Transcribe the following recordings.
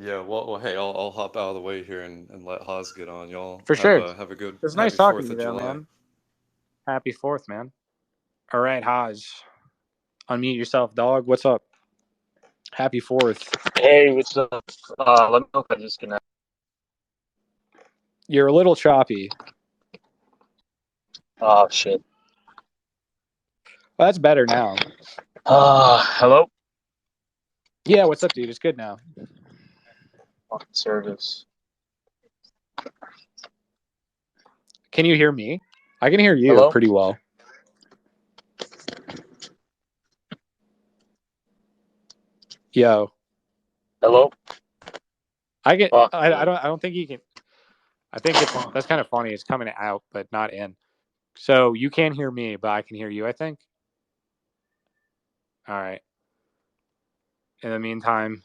Yeah, well, hey, I'll hop out of the way here and let Haas get on. Y'all For sure. have a good It was nice happy talking to Fourth you, of though, July. man. Happy 4th, man. All right, Haas. Unmute yourself, dog. What's up? Happy 4th. Hey, what's up? Let me know if I disconnect. You're a little choppy. Oh, shit. Well, that's better now. Hello? Yeah, what's up, dude? It's good now. Fucking service. Can you hear me? I can hear you Hello? pretty well. Yo, Hello? I get. Fuck, I man. don't. I don't think you can. I think it's that's kind of funny. It's coming out, but not in. So you can't hear me, but I can hear you. I think. All right. In the meantime,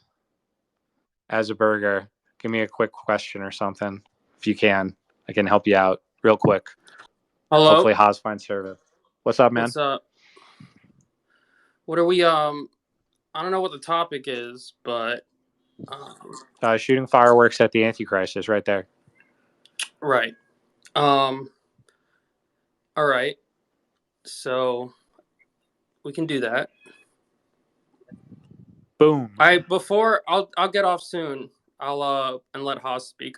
as a burger, give me a quick question or something if you can. I can help you out real quick. Hello. Hopefully, Haas finds service. What's up, man? What's up? What are we? I don't know what the topic is, but Shooting fireworks at the Antichrist is right there. right. All right. So we can do that. Boom. All right. Before I'll get off soon. I'll and let Haas speak.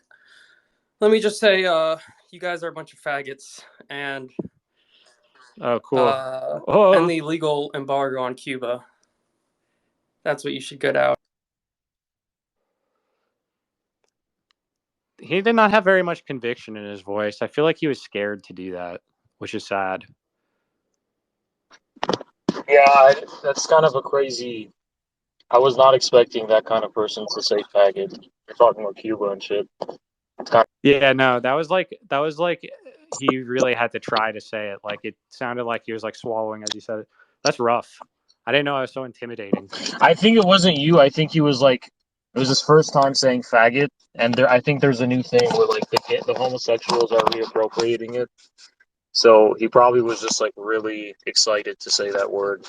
Let me just say, you guys are a bunch of faggots, and Oh, cool. and the legal embargo on Cuba. That's what you should get out. He did not have very much conviction in his voice. I feel like he was scared to do that, which is sad. Yeah, that's kind of a crazy. I was not expecting that kind of person to say faggot. You're talking about Cuba and shit. It's kind Yeah, no, that was like he really had to try to say it. Like it sounded like he was like swallowing as he said it. That's rough. I didn't know I was so intimidating. I think it wasn't you. I think he was like, it was his first time saying faggot, and I think there's a new thing where like the homosexuals are reappropriating it. So he probably was just like really excited to say that word.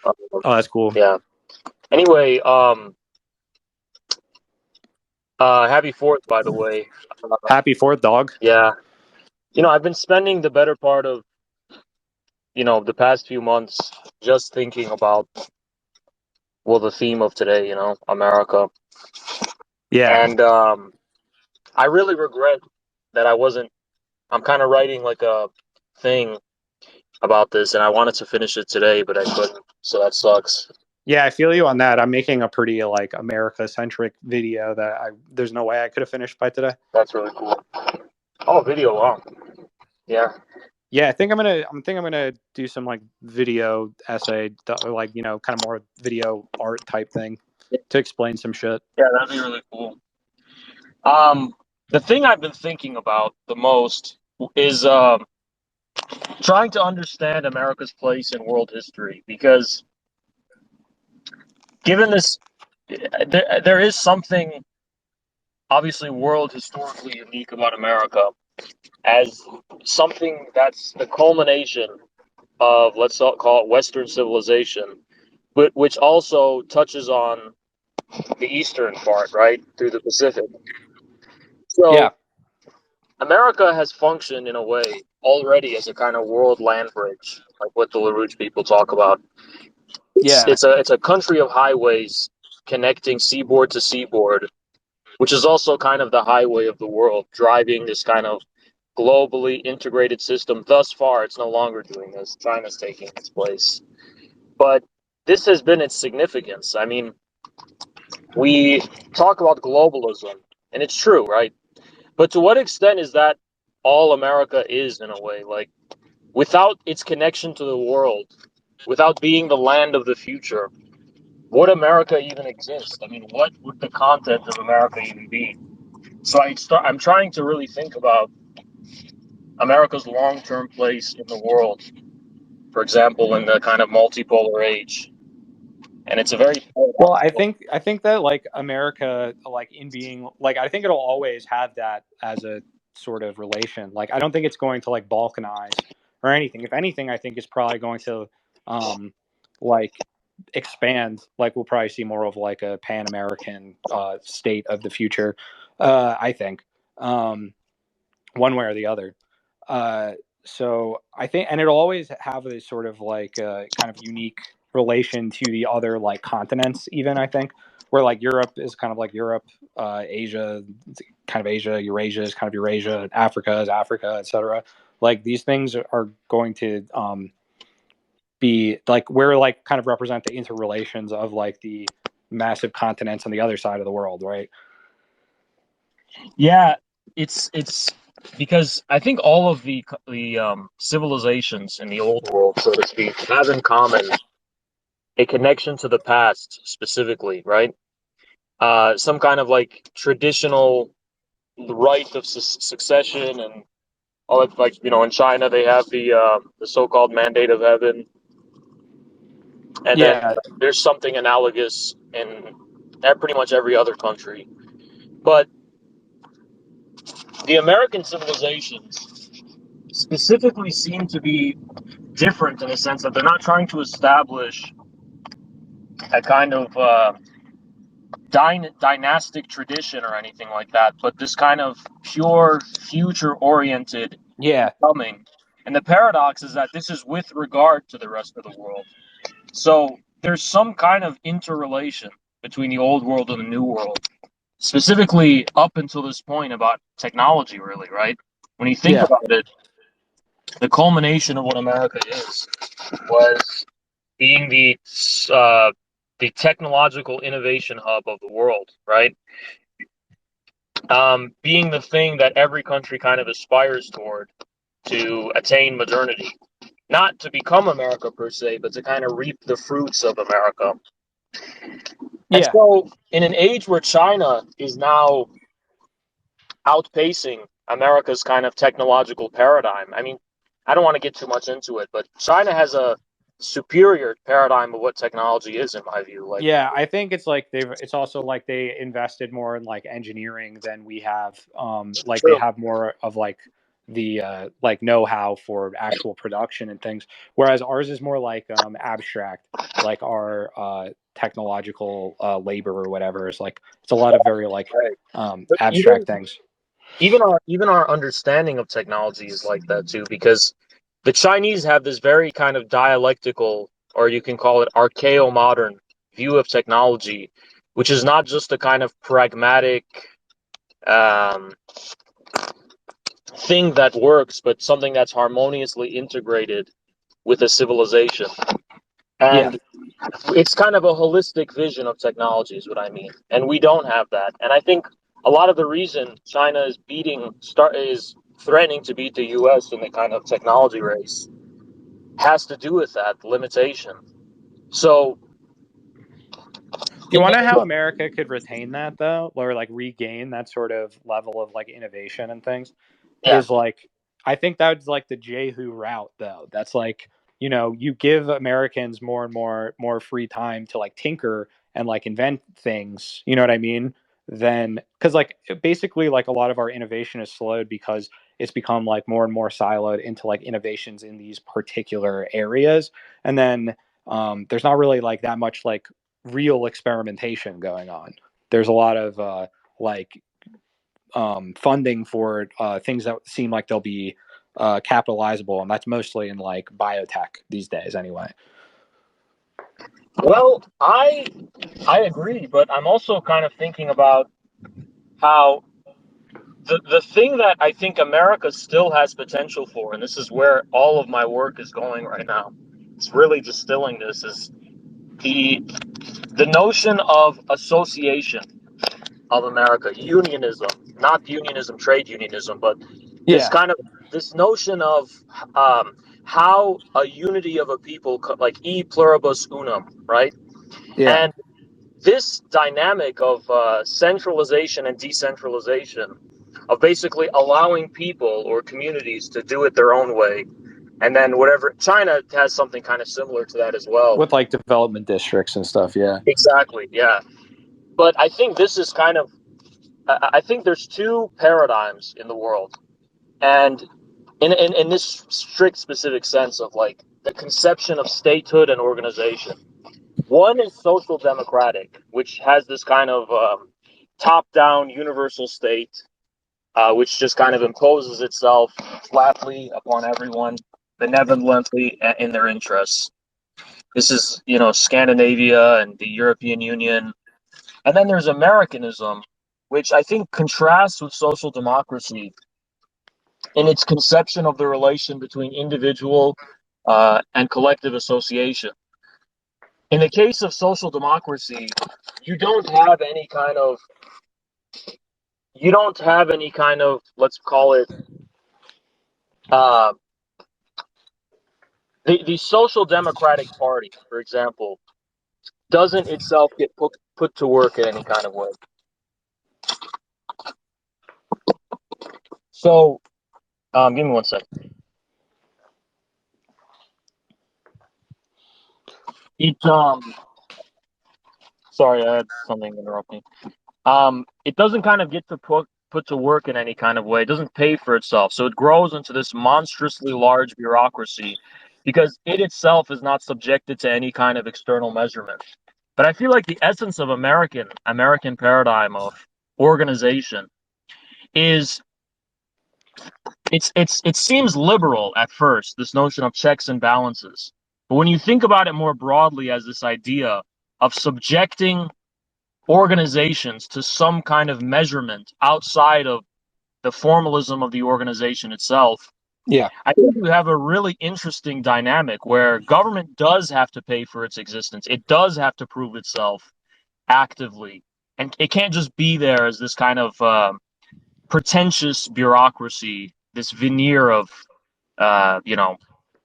Oh, that's cool. Yeah. Anyway, happy Fourth, by the way. Happy 4th, dog. Yeah. I've been spending the better part of, the past few months just thinking about, well, the theme of today, America. Yeah. And I really regret that I'm kind of writing like a thing about this, and I wanted to finish it today, but I couldn't. So that sucks. Yeah, I feel you on that. I'm making a pretty like America centric video that there's no way I could have finished by today. That's really cool. Oh, video, wow. Yeah. Yeah, I think I'm gonna do some like video essay, like kind of more video art type thing to explain some shit. Yeah, that'd be really cool. The thing I've been thinking about the most is trying to understand America's place in world history, because given this, there is something obviously world historically unique about America as something that's the culmination of, let's call it, Western civilization, but which also touches on the eastern part, right, through the Pacific. Yeah. So America has functioned in a way already as a kind of world land bridge, like what the LaRouche people talk about. It's, Yeah. it's a country of highways connecting seaboard to seaboard, which is also kind of the highway of the world, driving this kind of globally integrated system. Thus far, it's no longer doing this. China's taking its place. But this has been its significance. I mean, we talk about globalism, and it's true, right? But to what extent is that all America is in a way? Like, without its connection to the world, without being the land of the future, would America even exist? I mean, what would the content of America even be? So I'm trying to really think about America's long-term place in the world. For example, in the kind of multipolar age, and it's a very Well, I think that like America, like in being like, I think it'll always have that as a sort of relation. Like, I don't think it's going to like balkanize or anything. If anything, I think it's probably going to, like, expand, like we'll probably see more of like a Pan-American state of the future. I think one way or the other. So I think, and it'll always have this sort of like kind of unique relation to the other like continents. Even I think where like Europe is kind of like Europe, Asia, kind of Asia, Eurasia is kind of Eurasia, Africa is Africa, etc. Like these things are going to be like we're like kind of represent the interrelations of like the massive continents on the other side of the world, right? Yeah, it's because I think all of the civilizations in the old world, so to speak, have in common a connection to the past specifically, right? Some kind of like traditional right of succession, and all that. Like in China they have the so-called mandate of heaven, and then Yeah, there's something analogous in pretty much every other country. But the American civilizations specifically seem to be different in the sense that they're not trying to establish a kind of dynastic tradition or anything like that, but this kind of pure future-oriented yeah, coming. And the paradox is that this is with regard to the rest of the world. So there's some kind of interrelation between the old world and the new world, specifically up until this point about technology, really, right? When you think yeah, about it, the culmination of what America is was being the technological innovation hub of the world, right? Being the thing that every country kind of aspires toward to attain modernity, not to become America per se, but to kind of reap the fruits of America. And yeah. so, in an age where China is now outpacing America's kind of technological paradigm, I mean, I don't want to get too much into it, but China has a superior paradigm of what technology is, in my view. Like, Yeah, I think it's like it's also like they invested more in like engineering than we have. Like they true. have more of like the like know-how for actual production and things, whereas ours is more like abstract. Like our technological labor or whatever is like it's a lot of very like Right. But abstract things. even our understanding of technology is like that too, because the Chinese have this very kind of dialectical, or you can call it archaeo-modern view of technology, which is not just a kind of pragmatic um, thing that works, but something that's harmoniously integrated with a civilization. Yeah, And it's kind of a holistic vision of technology, is what I mean. And we don't have that. And I think a lot of the reason China is threatening to beat the U.S. in the kind of technology race has to do with that limitation. So, do you in want the, to know how America could retain that though, or like regain that sort of level of like innovation and things? yeah, Is like I think that's like the Jehu route though. That's like, you give Americans more and more free time to like tinker and like invent things, you know what I mean? Then because like basically like a lot of our innovation is slowed because it's become like more and more siloed into like innovations in these particular areas. And then there's not really like that much like real experimentation going on. There's a lot of like funding for things that seem like they'll be capitalizable, and that's mostly in like biotech these days, anyway. well, I agree, but I'm also kind of thinking about how the thing that I think America still has potential for, and this is where all of my work is going right now. It's really distilling this is the the notion of association of America, unionism, not unionism, trade unionism, but this Yeah, kind of this notion of um, how a unity of a people, like e pluribus unum, right? yeah, And this dynamic of centralization and decentralization, of basically allowing people or communities to do it their own way, and then whatever China has something kind of similar to that as well. with like development districts and stuff. Yeah, Exactly, yeah. But I think this is kind of I think there's two paradigms in the world, and in this strict specific sense of like the conception of statehood and organization. One is social democratic, which has this kind of top-down universal state, which just kind of imposes itself flatly upon everyone, benevolently in their interests. This is, Scandinavia and the European Union. And then there's Americanism, which I think contrasts with social democracy in its conception of the relation between individual and collective association. In the case of social democracy, you don't have any kind of let's call it uh, the social democratic party, for example, doesn't itself get put to work in any kind of way. So, give me one second. Sorry, I had something interrupt me. It doesn't kind of get to put to work in any kind of way. It doesn't pay for itself, so it grows into this monstrously large bureaucracy because it itself is not subjected to any kind of external measurement. But I feel like the essence of American paradigm of organization is it seems liberal at first, this notion of checks and balances. But when you think about it more broadly as this idea of subjecting organizations to some kind of measurement outside of the formalism of the organization itself, Yeah. I think you have a really interesting dynamic where government does have to pay for its existence. It does have to prove itself actively. And it can't just be there as this kind of pretentious bureaucracy, this veneer of,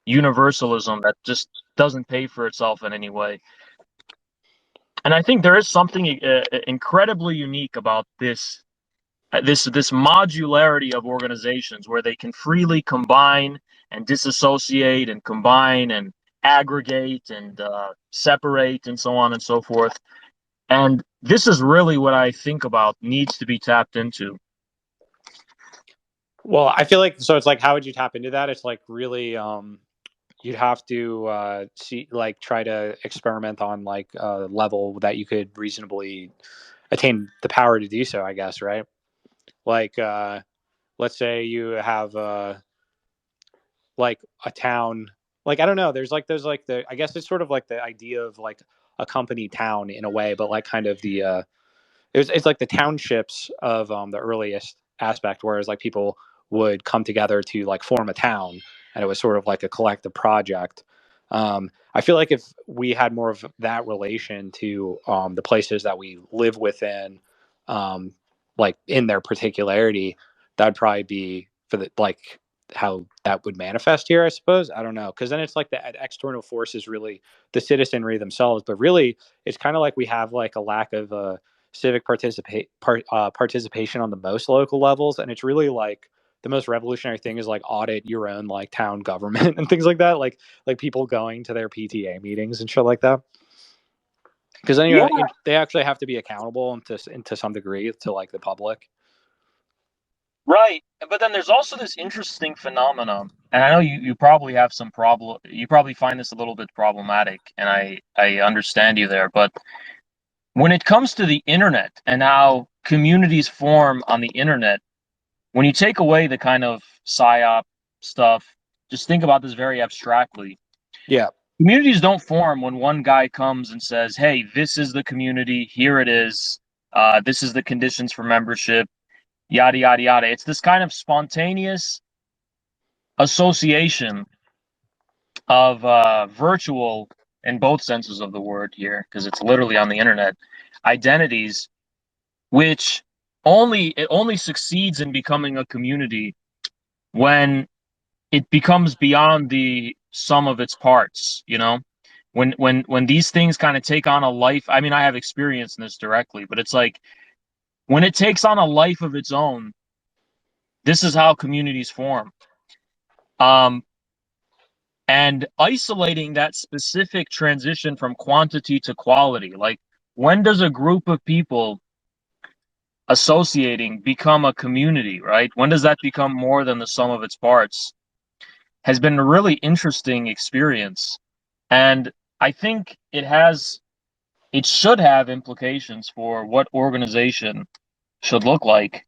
universalism that just doesn't pay for itself in any way. And I think there is something incredibly unique about this modularity of organizations where they can freely combine and disassociate and combine and aggregate and separate and so on and so forth. And this is really what I think about needs to be tapped into. Well, I feel like so it's like how would you tap into that? It's like really you'd have to try to experiment on like a level that you could reasonably attain the power to do so, I guess, right? Like let's say you have like a town, like I don't know, there's like the I guess it's sort of like the idea of like a company town in a way, but like kind of the it's like the townships of the earliest aspect, whereas like people would come together to like form a town, and it was sort of like a collective project. I feel like if we had more of that relation to the places that we live within, um, like in their particularity, that'd probably be for the like how that would manifest here. I suppose I don't know, because then it's like the external forces really the citizenry themselves, but really it's kind of like we have like a lack of civic participation on the most local levels, and it's really like the most revolutionary thing is like audit your own like town government and things like that, like people going to their PTA meetings and shit like that, because then Yeah, they actually have to be accountable and to some degree to like the public. right. But then there's also this interesting phenomenon, and I know you probably have some problem. You probably find this a little bit problematic, and I understand you there. But when it comes to the internet and how communities form on the internet, when you take away the kind of psyop stuff, just think about this very abstractly. Yeah. Communities don't form when one guy comes and says, "Hey, this is the community. Here it is. This is the conditions for membership. Yada yada yada." It's this kind of spontaneous association of virtual, in both senses of the word here, because it's literally on the internet, identities, which only succeeds in becoming a community when it becomes beyond the sum of its parts. When these things kind of take on a life. I mean, I have experience in this directly, but it's like when it takes on a life of its own, this is how communities form. And isolating that specific transition from quantity to quality, like when does a group of people associating become a community, right? When does that become more than the sum of its parts? Has been a really interesting experience. And I think it has it should have implications for what organization should look like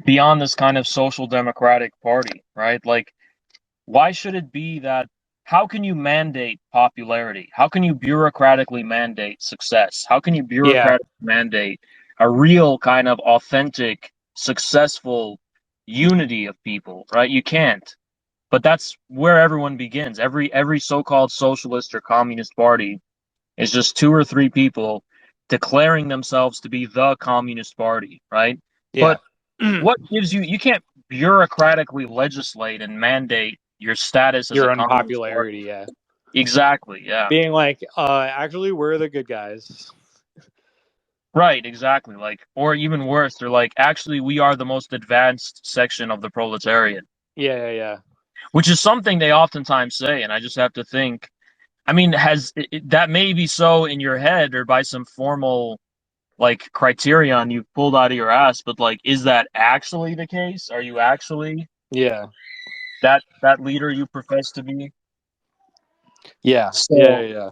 beyond this kind of social democratic party, right? Like, why should it be that? How can you mandate popularity? How can you bureaucratically mandate success? How can you Yeah, bureaucratically mandate a real kind of authentic, successful unity of people, right? You can't. But that's where everyone begins. Every so-called socialist or communist party is just two or three people declaring themselves to be the communist party, right? yeah. But what gives you, you can't bureaucratically legislate and mandate your status as a Your communist unpopularity, party. yeah. Exactly, yeah. Being like, actually, we're the good guys. Right, exactly. Like, or even worse, they're like, actually, we are the most advanced section of the proletariat, Yeah, yeah, which is something they oftentimes say. And I just have to think, I mean, that may be so in your head or by some formal like criterion you've pulled out of your ass, but like, is that actually the case? Are you actually yeah, that leader you profess to be? yeah, yeah, So yeah,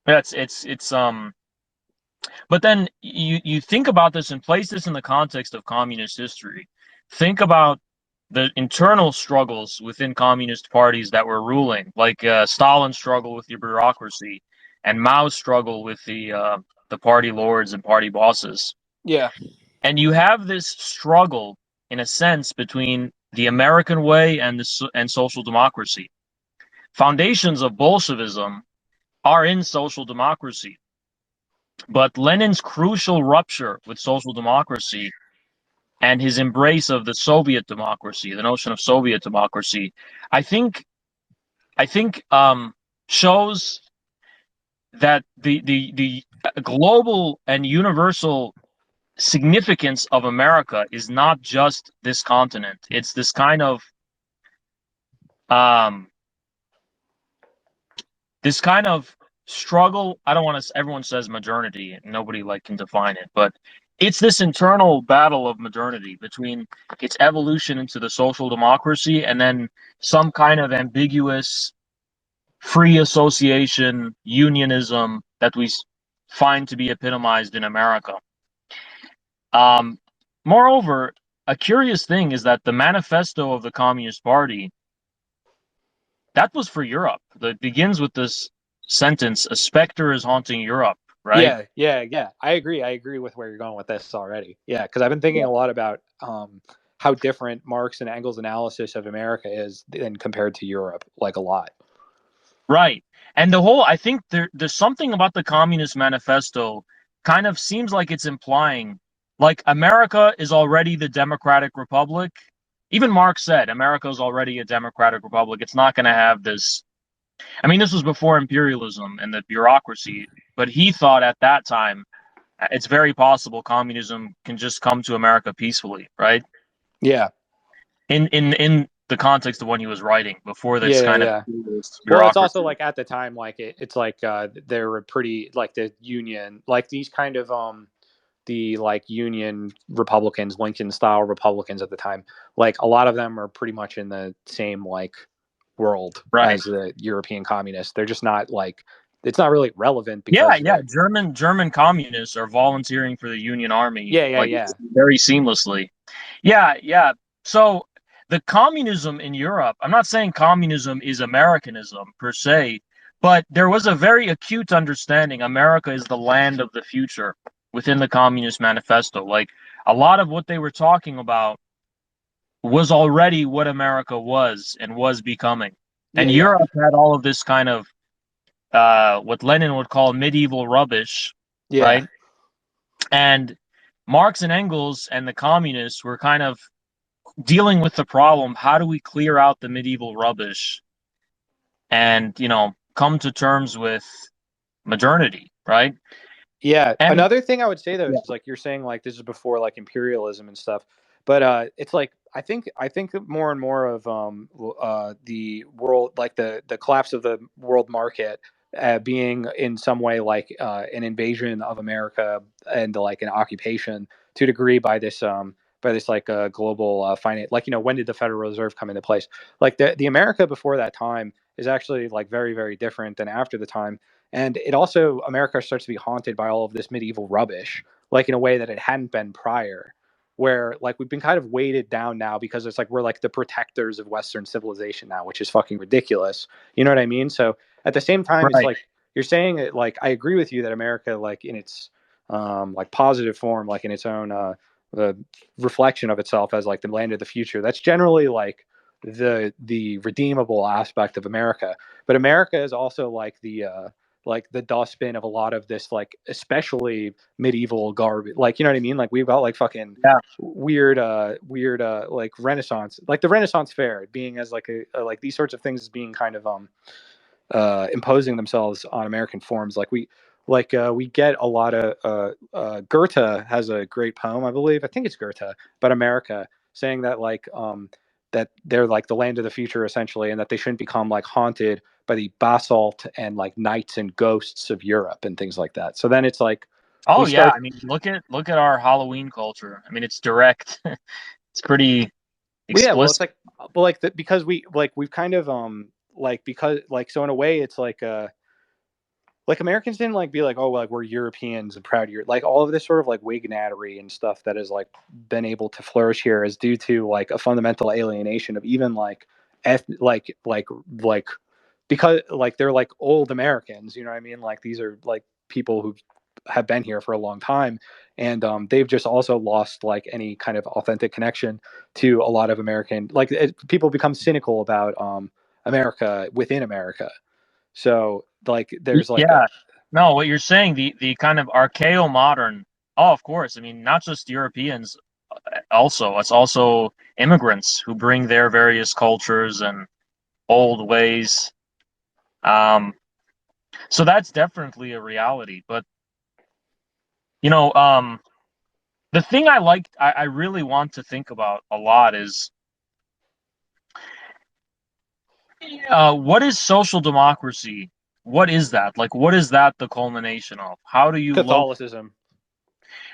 that's it's but then you think about this and place this in the context of communist history. Think about the internal struggles within communist parties that were ruling, like Stalin's struggle with the bureaucracy and Mao's struggle with the party lords and party bosses. yeah, And you have this struggle, in a sense, between the American way and social democracy. Foundations of Bolshevism are in social democracy, but Lenin's crucial rupture with social democracy and his embrace of the Soviet democracy, the notion of Soviet democracy, I think, I think shows that the global and universal significance of America is not just this continent. It's this kind of um this kind of struggle. I don't want to, everyone says modernity and nobody like can define it, but it's this internal battle of modernity between its evolution into the social democracy and then some kind of ambiguous free association unionism that we find to be epitomized in America. Um, Moreover, a curious thing is that the manifesto of the Communist Party, that was for Europe. That begins with this sentence, "A specter is haunting Europe," right? yeah, yeah, yeah. I agree. I agree with where you're going with this already. Yeah, because I've been thinking Yeah. a lot about how different Marx and Engels' analysis of America is than compared to Europe, like a lot. Right. And the whole, I think there's something about the Communist Manifesto kind of seems like it's implying like America is already the democratic republic. Even Marx said America is already a democratic republic. It's not going to have this. I mean, this was before imperialism and the bureaucracy, but he thought at that time it's very possible communism can just come to America peacefully, right? Yeah, In the context of when he was writing, before yeah, this yeah, kind of yeah. imperialist Well, it's also bureaucracy. like at the time, like it's like they were pretty like the Union, like these kind of the like Union Republicans, Lincoln style Republicans at the time. Like a lot of them are pretty much in the same like world Right. as the European communists. They're just not like it's not really relevant Yeah, because yeah. the German communists are volunteering for the Union Army yeah, yeah, like yeah, very seamlessly. Yeah, yeah. So the communism in Europe, I'm not saying communism is Americanism per se, but there was a very acute understanding America is the land of the future within the Communist Manifesto. Like a lot of what they were talking about was already what America was and was becoming. yeah, And yeah, Europe had all of this kind of what Lenin would call medieval rubbish, yeah, right? And Marx and Engels and the communists were kind of dealing with the problem: how do we clear out the medieval rubbish and come to terms with modernity, right? yeah. And Another thing I would say though yeah, is like you're saying like this is before like imperialism and stuff, but it's like I think more and more of the world like the collapse of the world market being in some way like an invasion of America and like an occupation to a degree by this like global finance, like when did the Federal Reserve come into place? Like the America before that time is actually like very, very different than after the time. And it also, America starts to be haunted by all of this medieval rubbish, like in a way that it hadn't been prior, where like we've been kind of weighted down now because it's like we're like the protectors of Western civilization now, which is fucking ridiculous. You know what I mean? So at the same time, it's Right. like you're saying it, like I agree with you that America, like in its like positive form, like in its own the reflection of itself as like the land of the future. That's generally the redeemable aspect of America. But America is also like the dustbin of a lot of this, like especially medieval garbage. Like, you know what I mean? Like we've got like fucking Yeah. weird like Renaissance, like the Renaissance fair being as like a like these sorts of things as being kind of imposing themselves on American forms. We get a lot of Goethe has a great poem, I believe. I think it's Goethe, but America, saying that that they're like the land of the future essentially, and that they shouldn't become like haunted by the basalt and like knights and ghosts of Europe and things like that. So then it's like Oh we yeah, start. I mean, look at our Halloween culture. I mean, it's direct. It's pretty Well, yeah, well, it's explicit. like, but like because we've kind of like because like so in a way it's like Americans didn't like be like, oh, like we're Europeans and proud of like all of this sort of like Whignattery and stuff that has like been able to flourish here is due to like a fundamental alienation of even like like because like they're like old Americans, you know what I mean? Like these are like people who have been here for a long time, and they've just also lost like any kind of authentic connection to a lot of American, like people become cynical about America within America. So like there's like Yeah. No, what you're saying, the kind of archeo modern. Oh, of course. I mean, not just Europeans. Also, it's also immigrants who bring their various cultures and old ways. Um, so that's definitely a reality. But you know, the thing I really want to think about a lot is what is social democracy? What is that? Like, what is that the culmination of? How do you look? Catholicism.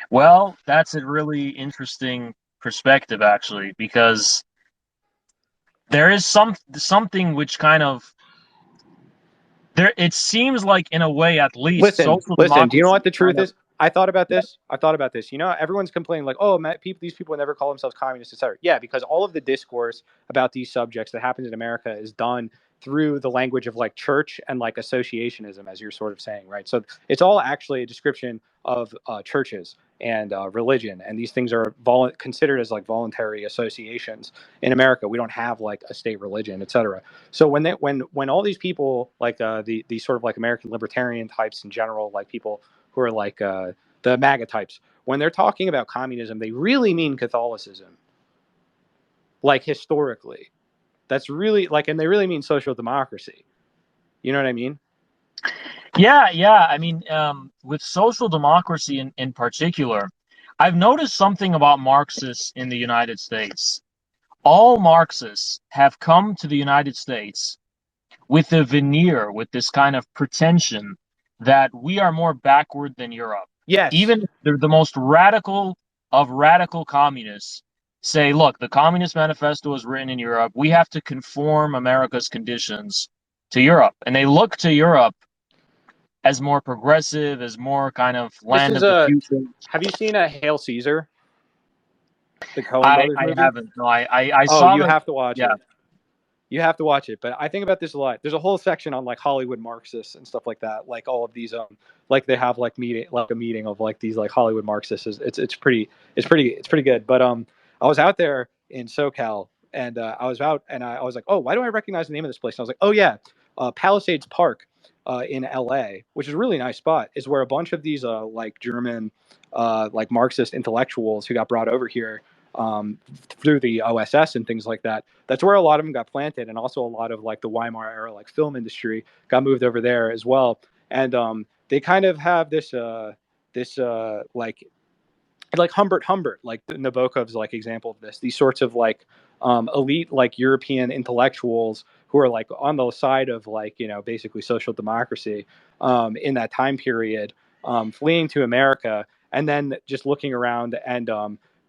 Well, that's a really interesting perspective, actually, because there is something which kind of there. It seems like, in a way, at least, social Listen. Do you know democracy what the truth kind of. is? I thought about this. I thought about this. You know, everyone's complaining like, "Oh, these people never call themselves communists, etc." Yeah, because all of the discourse about these subjects that happens in America is done through the language of like church and like associationism, as you're sort of saying, right? So it's all actually a description of churches and religion, and these things are considered as like voluntary associations in America. We don't have like a state religion, etc. So when all these people like the sort of like American libertarian types in general, like people who are like the MAGA types, when they're talking about communism, they really mean Catholicism, like historically. That's really like, and they really mean social democracy. You know what I mean? Yeah, yeah. I mean, with social democracy in particular, I've noticed something about Marxists in the United States. All Marxists have come to the United States with a veneer, with this kind of pretension that we are more backward than Europe. Yes. Even the most radical of radical communists say, look, the Communist Manifesto was written in Europe. We have to conform America's conditions to Europe. And they look to Europe as more progressive, as more kind of This land is of the a. future. Have you seen a Hail Caesar, the Coen Brothers I movie? haven't. No, I Oh, saw you the. have to watch Yeah. it. You have to watch it. But I think about this a lot. There's a whole section on like Hollywood Marxists and stuff like that. Like all of these like they have like a meeting of like these like Hollywood Marxists. It's pretty good. But I was out there in SoCal, and I was out and I was like, oh, why do I recognize the name of this place? And I was like, oh yeah, Palisades Park in LA, which is a really nice spot, is where a bunch of these like German like Marxist intellectuals who got brought over here through the OSS and things like that. That's where a lot of them got planted, and also a lot of like the Weimar era like film industry got moved over there as well. And they kind of have this like Humbert, like Nabokov's like example of this. These sorts of like elite like European intellectuals who are like on the side of like basically social democracy in that time period, fleeing to America, and then just looking around and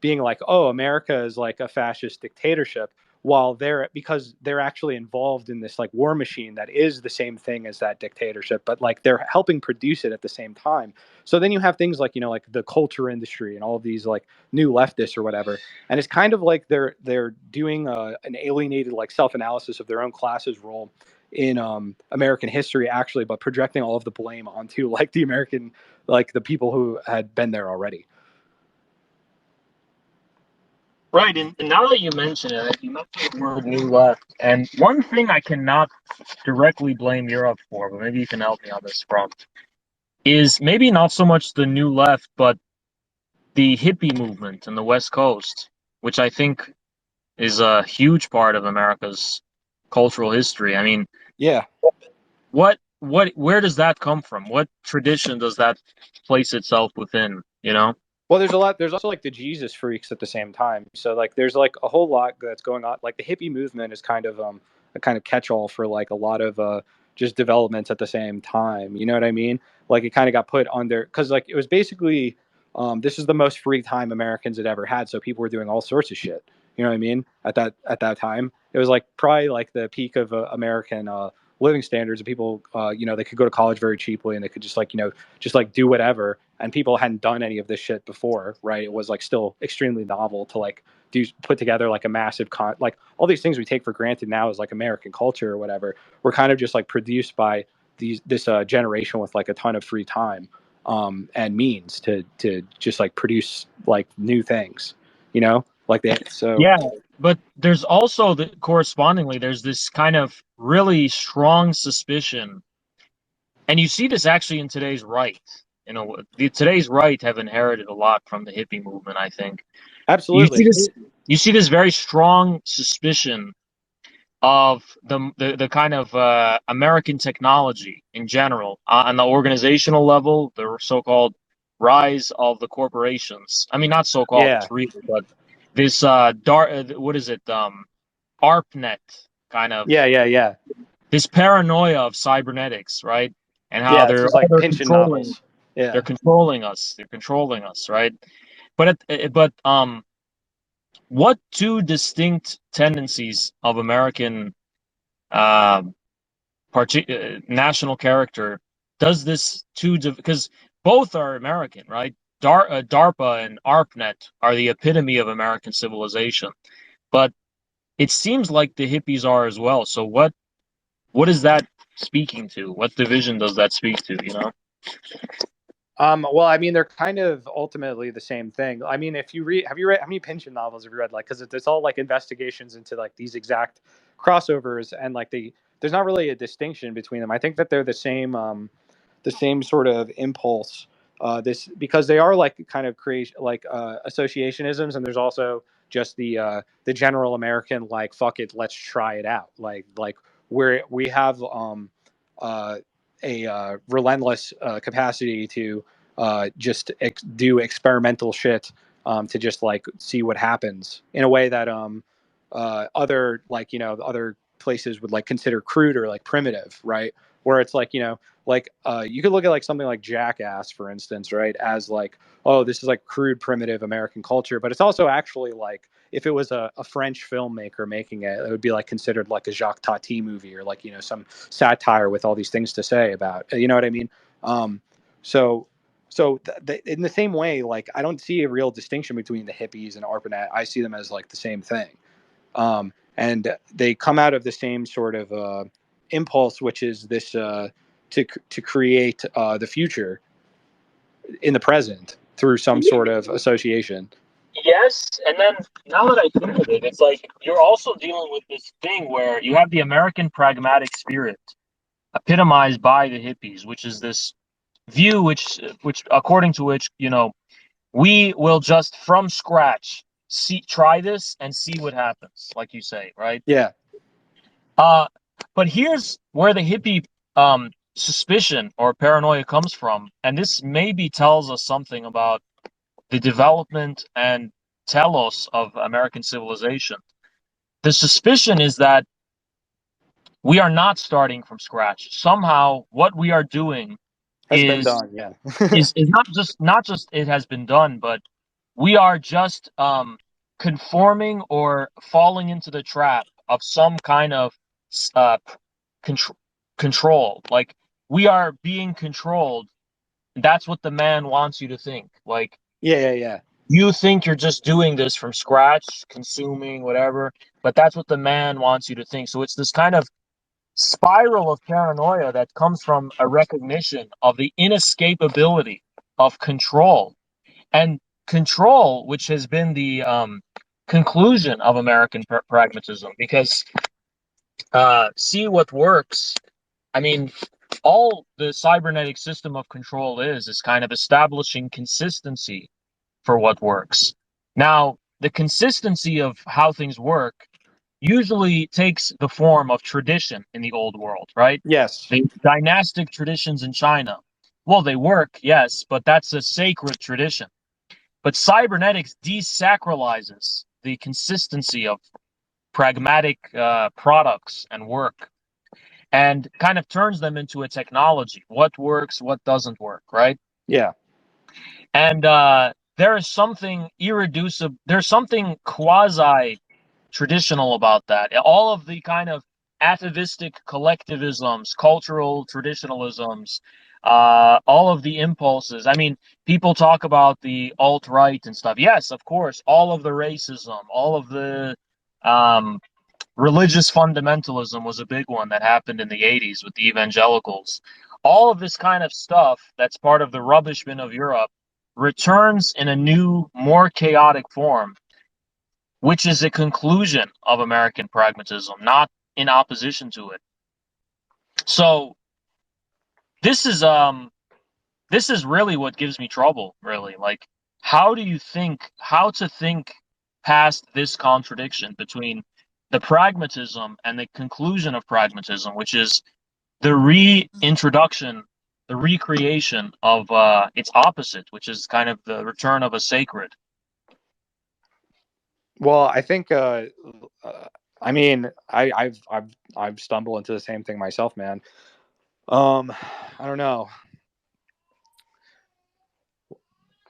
being like, oh, America is like a fascist dictatorship. while because they're actually involved in this like war machine that is the same thing as that dictatorship, but like they're helping produce it at the same time. So then you have things like, like the culture industry and all of these like new leftists or whatever, and it's kind of like they're doing an alienated like self-analysis of their own class's role in American history, actually, but projecting all of the blame onto like the American, like the people who had been there already. Right, and now that you mention it, you mentioned the word new left, and one thing I cannot directly blame Europe for, but maybe you can help me on this front, is maybe not so much the new left, but the hippie movement in the West Coast, which I think is a huge part of America's cultural history. I mean, Yeah. where does that come from? What tradition does that place itself within, you know? Well, there's a lot. There's also like the Jesus freaks at the same time. So like, there's like a whole lot that's going on. Like the hippie movement is kind of a kind of catch-all for like a lot of just developments at the same time. You know what I mean? Like it kind of got put under because like it was basically this is the most free time Americans had ever had. So people were doing all sorts of shit. You know what I mean? At that time, it was like probably like the peak of American living standards. And people, they could go to college very cheaply and they could just like just like do whatever, and people hadn't done any of this shit before, right? It was like still extremely novel to like put together like a massive like all these things we take for granted now as like American culture or whatever were kind of just like produced by this generation with like a ton of free time and means to just like produce like new things, like that. So Yeah, but there's also correspondingly, there's this kind of really strong suspicion, and you see this actually in today's right. Today's right have inherited a lot from the hippie movement, I think. You see absolutely. this, you see this very strong suspicion of the kind of American technology in general on the organizational level, the so-called rise of the corporations. I mean, not so-called, Yeah. it's real, but this what is it? ARPANET kind of Yeah. this paranoia of cybernetics, right? And how Yeah, it's just like Pynchon novels. they're Yeah. controlling us, right? But what two distinct tendencies of American uh, national character does this because both are American, right? DARPA and ARPANET are the epitome of American civilization, but it seems like the hippies are as well. So what is that speaking to? What division does that speak to? You know? Well, I mean, they're kind of ultimately the same thing. I mean, if you read, have you read, how many Pynchon novels have you read? Like, because it's all like investigations into like these exact crossovers, and like there's not really a distinction between them. I think that they're the same sort of impulse. This because they are like kind of creation, like associationisms, and there's also just the general American like fuck it, let's try it out. Like we have uh, a relentless capacity to just do experimental shit to just like see what happens in a way that other like other places would like consider crude or like primitive, right? Where it's like like you could look at like something like Jackass, for instance, right, as like, oh, this is like crude primitive American culture, but it's also actually like if it was a French filmmaker making it, it would be like considered like a Jacques Tati movie or like some satire with all these things to say about, you know what I mean? Um, so in the same way, like I don't see a real distinction between the hippies and ARPANET. I see them as like the same thing, and they come out of the same sort of impulse, which is this to create the future in the present through some sort of association. Yes, and then now that I think of it, it's like you're also dealing with this thing where you have the American pragmatic spirit epitomized by the hippies, which is this view which according to which, we will just from scratch try this and see what happens, like you say, right? Yeah. Uh but here's where the hippie suspicion or paranoia comes from, and this maybe tells us something about the development and telos of American civilization. The suspicion is that we are not starting from scratch. Somehow, what we are doing Has been is done. Yeah. is not just it has been done, but we are just conforming or falling into the trap of some kind of uh, control. Like, we are being controlled. That's what the man wants you to think. Like, Yeah. you think you're just doing this from scratch, consuming whatever, but that's what the man wants you to think. So it's this kind of spiral of paranoia that comes from a recognition of the inescapability of control. And control, which has been the conclusion of American pragmatism, because see what works. I mean, all the cybernetic system of control is kind of establishing consistency for what works. Now, the consistency of how things work usually takes the form of tradition in the old world, right? Yes. The dynastic traditions in China. Well, they work, yes, but that's a sacred tradition. But cybernetics desacralizes the consistency of pragmatic products and work and kind of turns them into a technology. What works, what doesn't work, right? Yeah. And there is something irreducible, there's something quasi traditional about that. All of the kind of atavistic collectivisms, cultural traditionalisms, all of the impulses. I mean, people talk about the alt-right and stuff. Yes, of course, all of the racism, all of the um, religious fundamentalism was a big one that happened in the 80s with the evangelicals. All of this kind of stuff that's part of the rubbish bin of Europe returns in a new, more chaotic form, which is a conclusion of American pragmatism, not in opposition to it. So this is really what gives me trouble, really. Like, how to think past this contradiction between the pragmatism and the conclusion of pragmatism, which is the reintroduction, the recreation of its opposite, which is kind of the return of a sacred. Well, I think I mean, I've stumbled into the same thing myself, man. I don't know.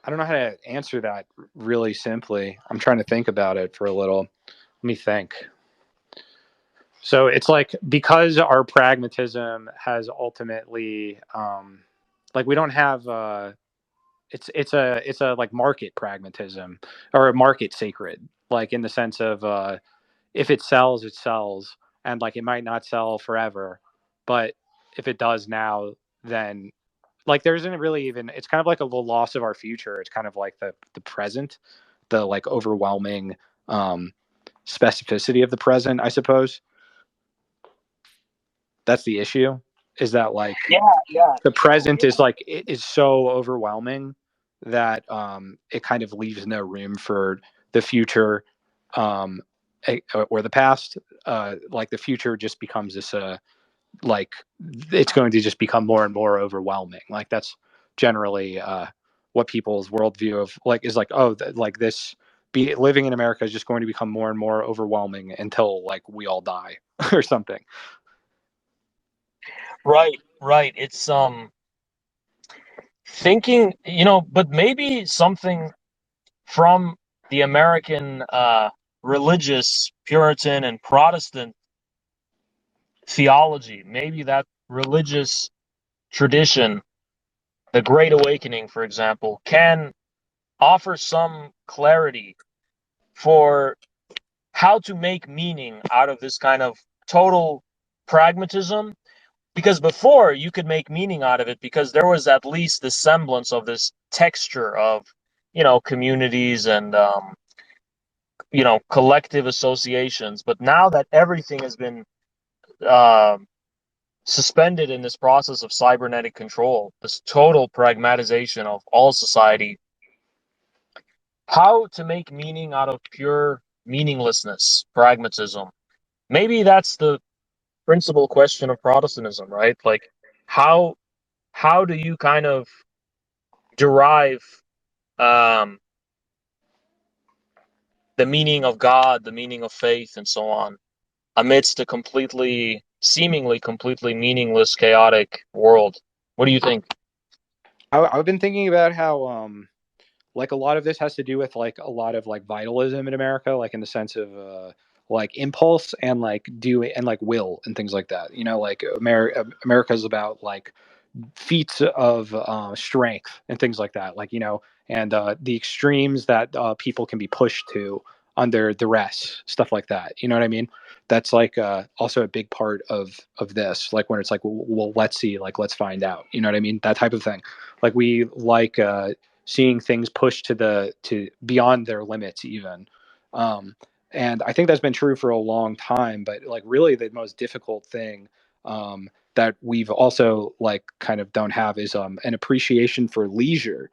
I don't know how to answer that really simply. I'm trying to think about it for a little. Let me think. So it's like, because our pragmatism has ultimately, like, we don't have it's a like market pragmatism, or a market sacred, like, in the sense of, if it sells, it sells, and like, it might not sell forever, but if it does now, then, like, there isn't really even, it's kind of like a little loss of our future. It's kind of like the present, the like overwhelming um specificity of the present, I suppose. That's the issue, is that, like, Yeah, yeah. the present is like, it is so overwhelming that it kind of leaves no room for the future, um or the past. Like, the future just becomes this, like, it's going to just become more and more overwhelming. Like, that's generally what people's worldview of, like, is like, oh, like, this, be living in America is just going to become more and more overwhelming until, like, we all die or something. Right, right. It's thinking, but maybe something from the American religious Puritan and Protestant theology, maybe that religious tradition, the Great Awakening, for example, can offer some clarity for how to make meaning out of this kind of total pragmatism. Because before, you could make meaning out of it because there was at least the semblance of this texture of, communities and, collective associations. But now that everything has been uh, suspended in this process of cybernetic control, this total pragmatization of all society, how to make meaning out of pure meaninglessness, pragmatism. Maybe that's the principal question of Protestantism, right? Like, how how do you kind of derive um, the meaning of God, the meaning of faith, and so on, amidst a seemingly completely meaningless, chaotic world? What do you think? I've been thinking about how, like a lot of this has to do with like a lot of like vitalism in America, like in the sense of like impulse and like do and like will and things like that. You know, like America is about like feats of strength and things like that. Like, you know, and the extremes that people can be pushed to under duress, stuff like that. You know what I mean? That's like also a big part of this. Like when it's like, well, let's see, like let's find out. You know what I mean? That type of thing. Like we like seeing things pushed to beyond their limits, even. Um, and I think that's been true for a long time. But like really, the most difficult thing. That we've also like kind of don't have is an appreciation for leisure.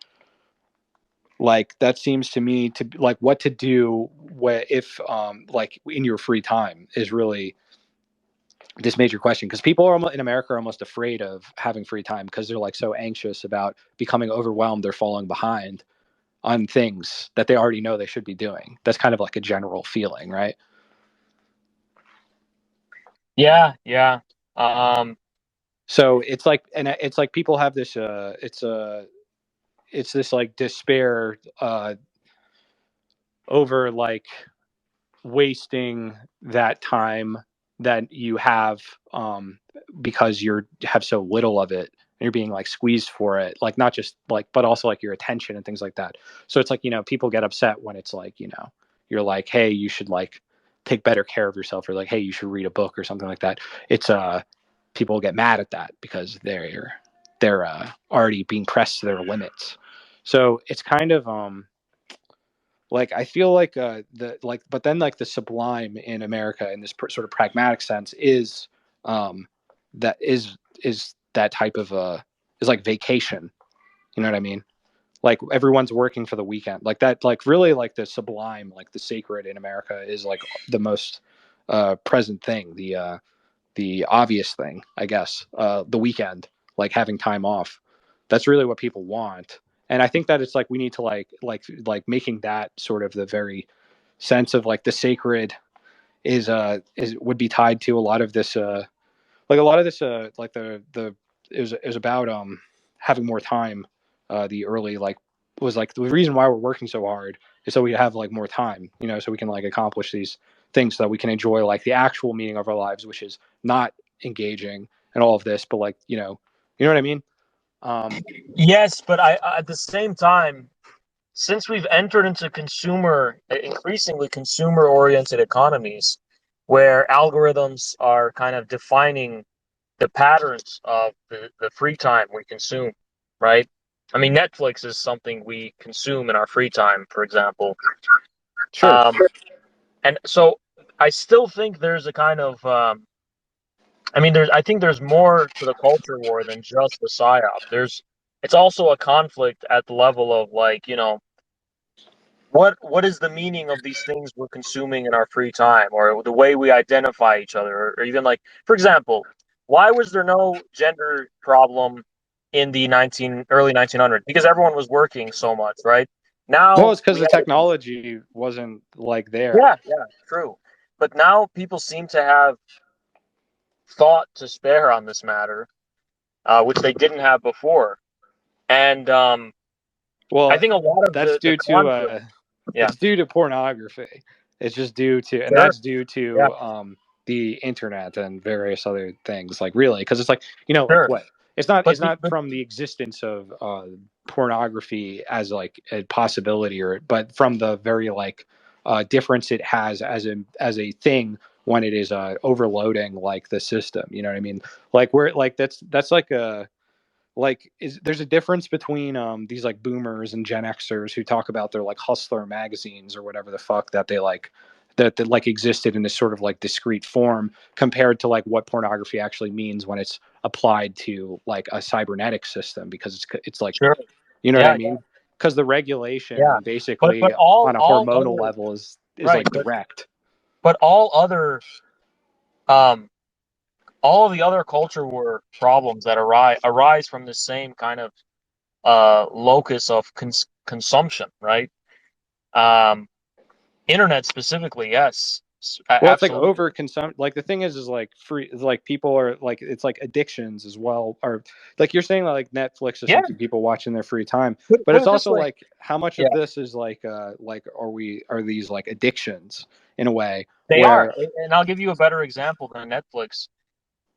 Like that seems to me to like what to do if like in your free time is really this major question, because people are in America are almost afraid of having free time because they're like so anxious about becoming overwhelmed or falling behind on things that they already know they should be doing. That's kind of like a general feeling, right? Yeah, yeah. Um, So it's like, and it's like people have this it's this like despair over like wasting that time that you have because you're have so little of it and you're being like squeezed for it, like not just like but also like your attention and things like that. So it's like, you know, people get upset when it's like, you know, you're like, hey, you should like take better care of yourself, or like, hey, you should read a book or something like that. It's people get mad at that because they're already being pressed to their limits. So it's kind of like I feel like the like but then like the sublime in America in this sort of pragmatic sense is um that is that type of is like vacation. You know what I mean? Like everyone's working for the weekend, like that, like really like the sublime, like the sacred in America is like the most present thing, the obvious thing, I guess, the weekend, like having time off. That's really what people want. And I think that it's like we need to like making that sort of the very sense of like the sacred is would be tied to a lot of this like a lot of this like the it was about having more time. The early like was like the reason why we're working so hard is so we have like more time, you know, so we can like accomplish these things, so that we can enjoy like the actual meaning of our lives, which is not engaging and all of this, but like, you know what I mean? yes, but I at the same time, since we've entered into increasingly consumer-oriented economies, where algorithms are kind of defining the patterns of the free time we consume, right? I mean, Netflix is something we consume in our free time, for example. Sure. Um, and so I still think there's a kind of, I think there's more to the culture war than just the psyop. It's also a conflict at the level of like, what is the meaning of these things we're consuming in our free time, or the way we identify each other, or even like, for example, why was there no gender problem in the early 1900s? Because everyone was working so much, right? Well, Now it's because we the have, technology wasn't like there. yeah, yeah, true. But now people seem to have thought to spare on this matter, which they didn't have before. And I Well, think a lot of that's the due to conflict, yeah, it's due to pornography. It's just due to, and sure, that's due yeah, to the internet and various other things. Like really, because it's like, you know, like sure. what? But It's not from the existence of pornography as like a possibility, or but from the very like difference it has as a thing when it is overloading like the system. You know what I mean? Like where like that's like a like is there's a difference between these like boomers and Gen Xers who talk about their like hustler magazines or whatever the fuck that they like that like existed in this sort of like discrete form, compared to like what pornography actually means when it's applied to like a cybernetic system, because it's like, sure. you know what I Yeah, yeah, mean? Because the yeah. regulation But basically on a all hormonal other, level is right, like direct. but um all of the other culture war problems that arise from the same kind of locus of consumption, right? Um Internet specifically, yes. Well, it's like Absolutely. overconsumption. Like the thing is like free. Like people are like it's like addictions as well. Or like you're saying like Netflix is Yeah. something people watch in their free time, but Put it's it this also way. like how much Yeah, of this is like are these like addictions in a way they are. where And I'll give you a better example than Netflix.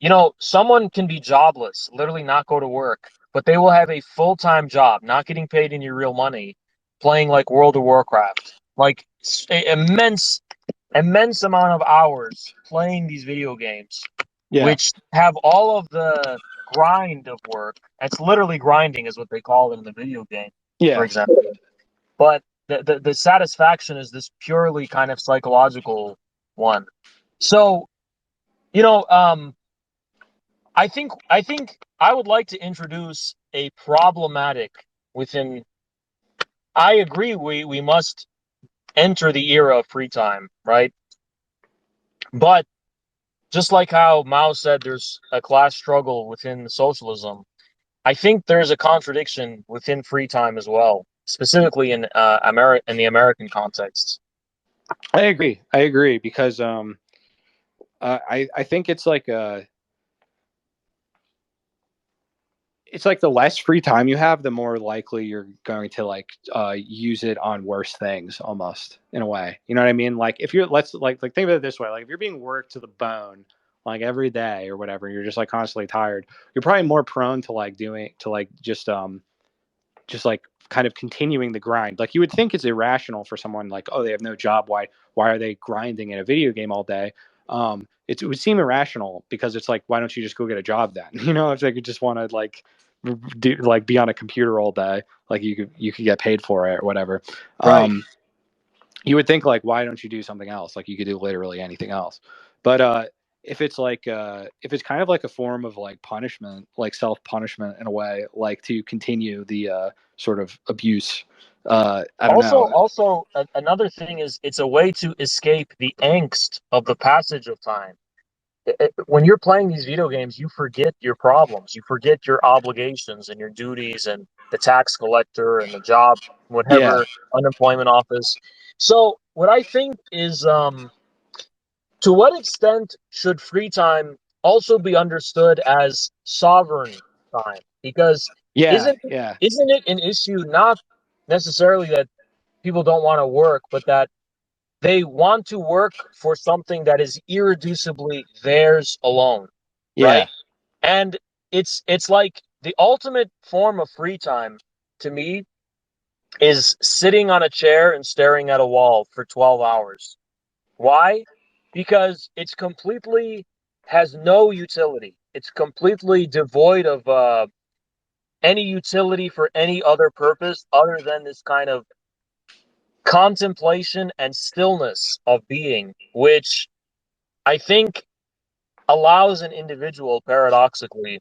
You know, someone can be jobless, literally not go to work, but they will have a full-time job, not getting paid any real money, playing like World of Warcraft, like immense amount of hours playing these video games, yeah which have all of the grind of work. It's literally grinding, is what they call it in the video game, for yeah example. But the satisfaction is this purely kind of psychological one. So, you know, I think I would like to introduce a problematic within. I agree we must enter the era of free time, right? But just like how Mao said there's a class struggle within socialism, I think there's a contradiction within free time as well, specifically in in the American context. I agree because I think it's like the less free time you have, the more likely you're going to like use it on worse things, almost in a way. You know what I mean? Like if you're let's like think of it this way: like if you're being worked to the bone like every day or whatever, you're just like constantly tired. You're probably more prone to like doing to like just like kind of continuing the grind. Like you would think it's irrational for someone like, oh, they have no job. Why are they grinding in a video game all day? It would seem irrational because it's like, why don't you just go get a job then? You know, if they could just want to like do like be on a computer all day, like you could get paid for it or whatever. Right. Um, you would think like, why don't you do something else? Like you could do literally anything else. But if it's kind of like a form of like punishment, like self punishment in a way, like to continue the sort of abuse. I don't Also, know. also another thing is it's a way to escape the angst of the passage of time. When you're playing these video games, you forget your problems, you forget your obligations and your duties, and the tax collector and the job, Yeah, whatever unemployment office. So, what I think is, to what extent should free time also be understood as sovereign time? Because yeah, isn't yeah, isn't it an issue not necessarily that people don't want to work, but that they want to work for something that is irreducibly theirs alone, yeah, right? And it's like the ultimate form of free time to me is sitting on a chair and staring at a wall for 12 hours. Why? Because it's completely has no utility. It's completely devoid of any utility for any other purpose other than this kind of contemplation and stillness of being, which I think allows an individual, paradoxically,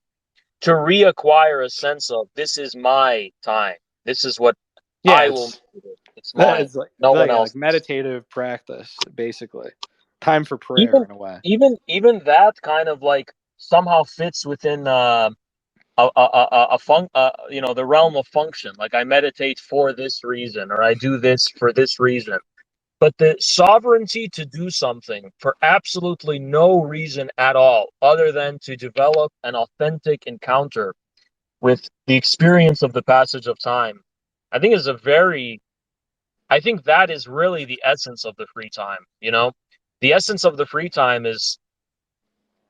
to reacquire a sense of this is my time. This is what yeah. I will make of it. It's mine, It's like no one like else's. meditative practice, basically. Time for prayer Even in a way. even that kind of like somehow fits within you know, the realm of function. Like I meditate for this reason, or I do this for this reason. But the sovereignty to do something for absolutely no reason at all, other than to develop an authentic encounter with the experience of the passage of time, I think is a very, I think that is really the essence of the free time. You know, the essence of the free time is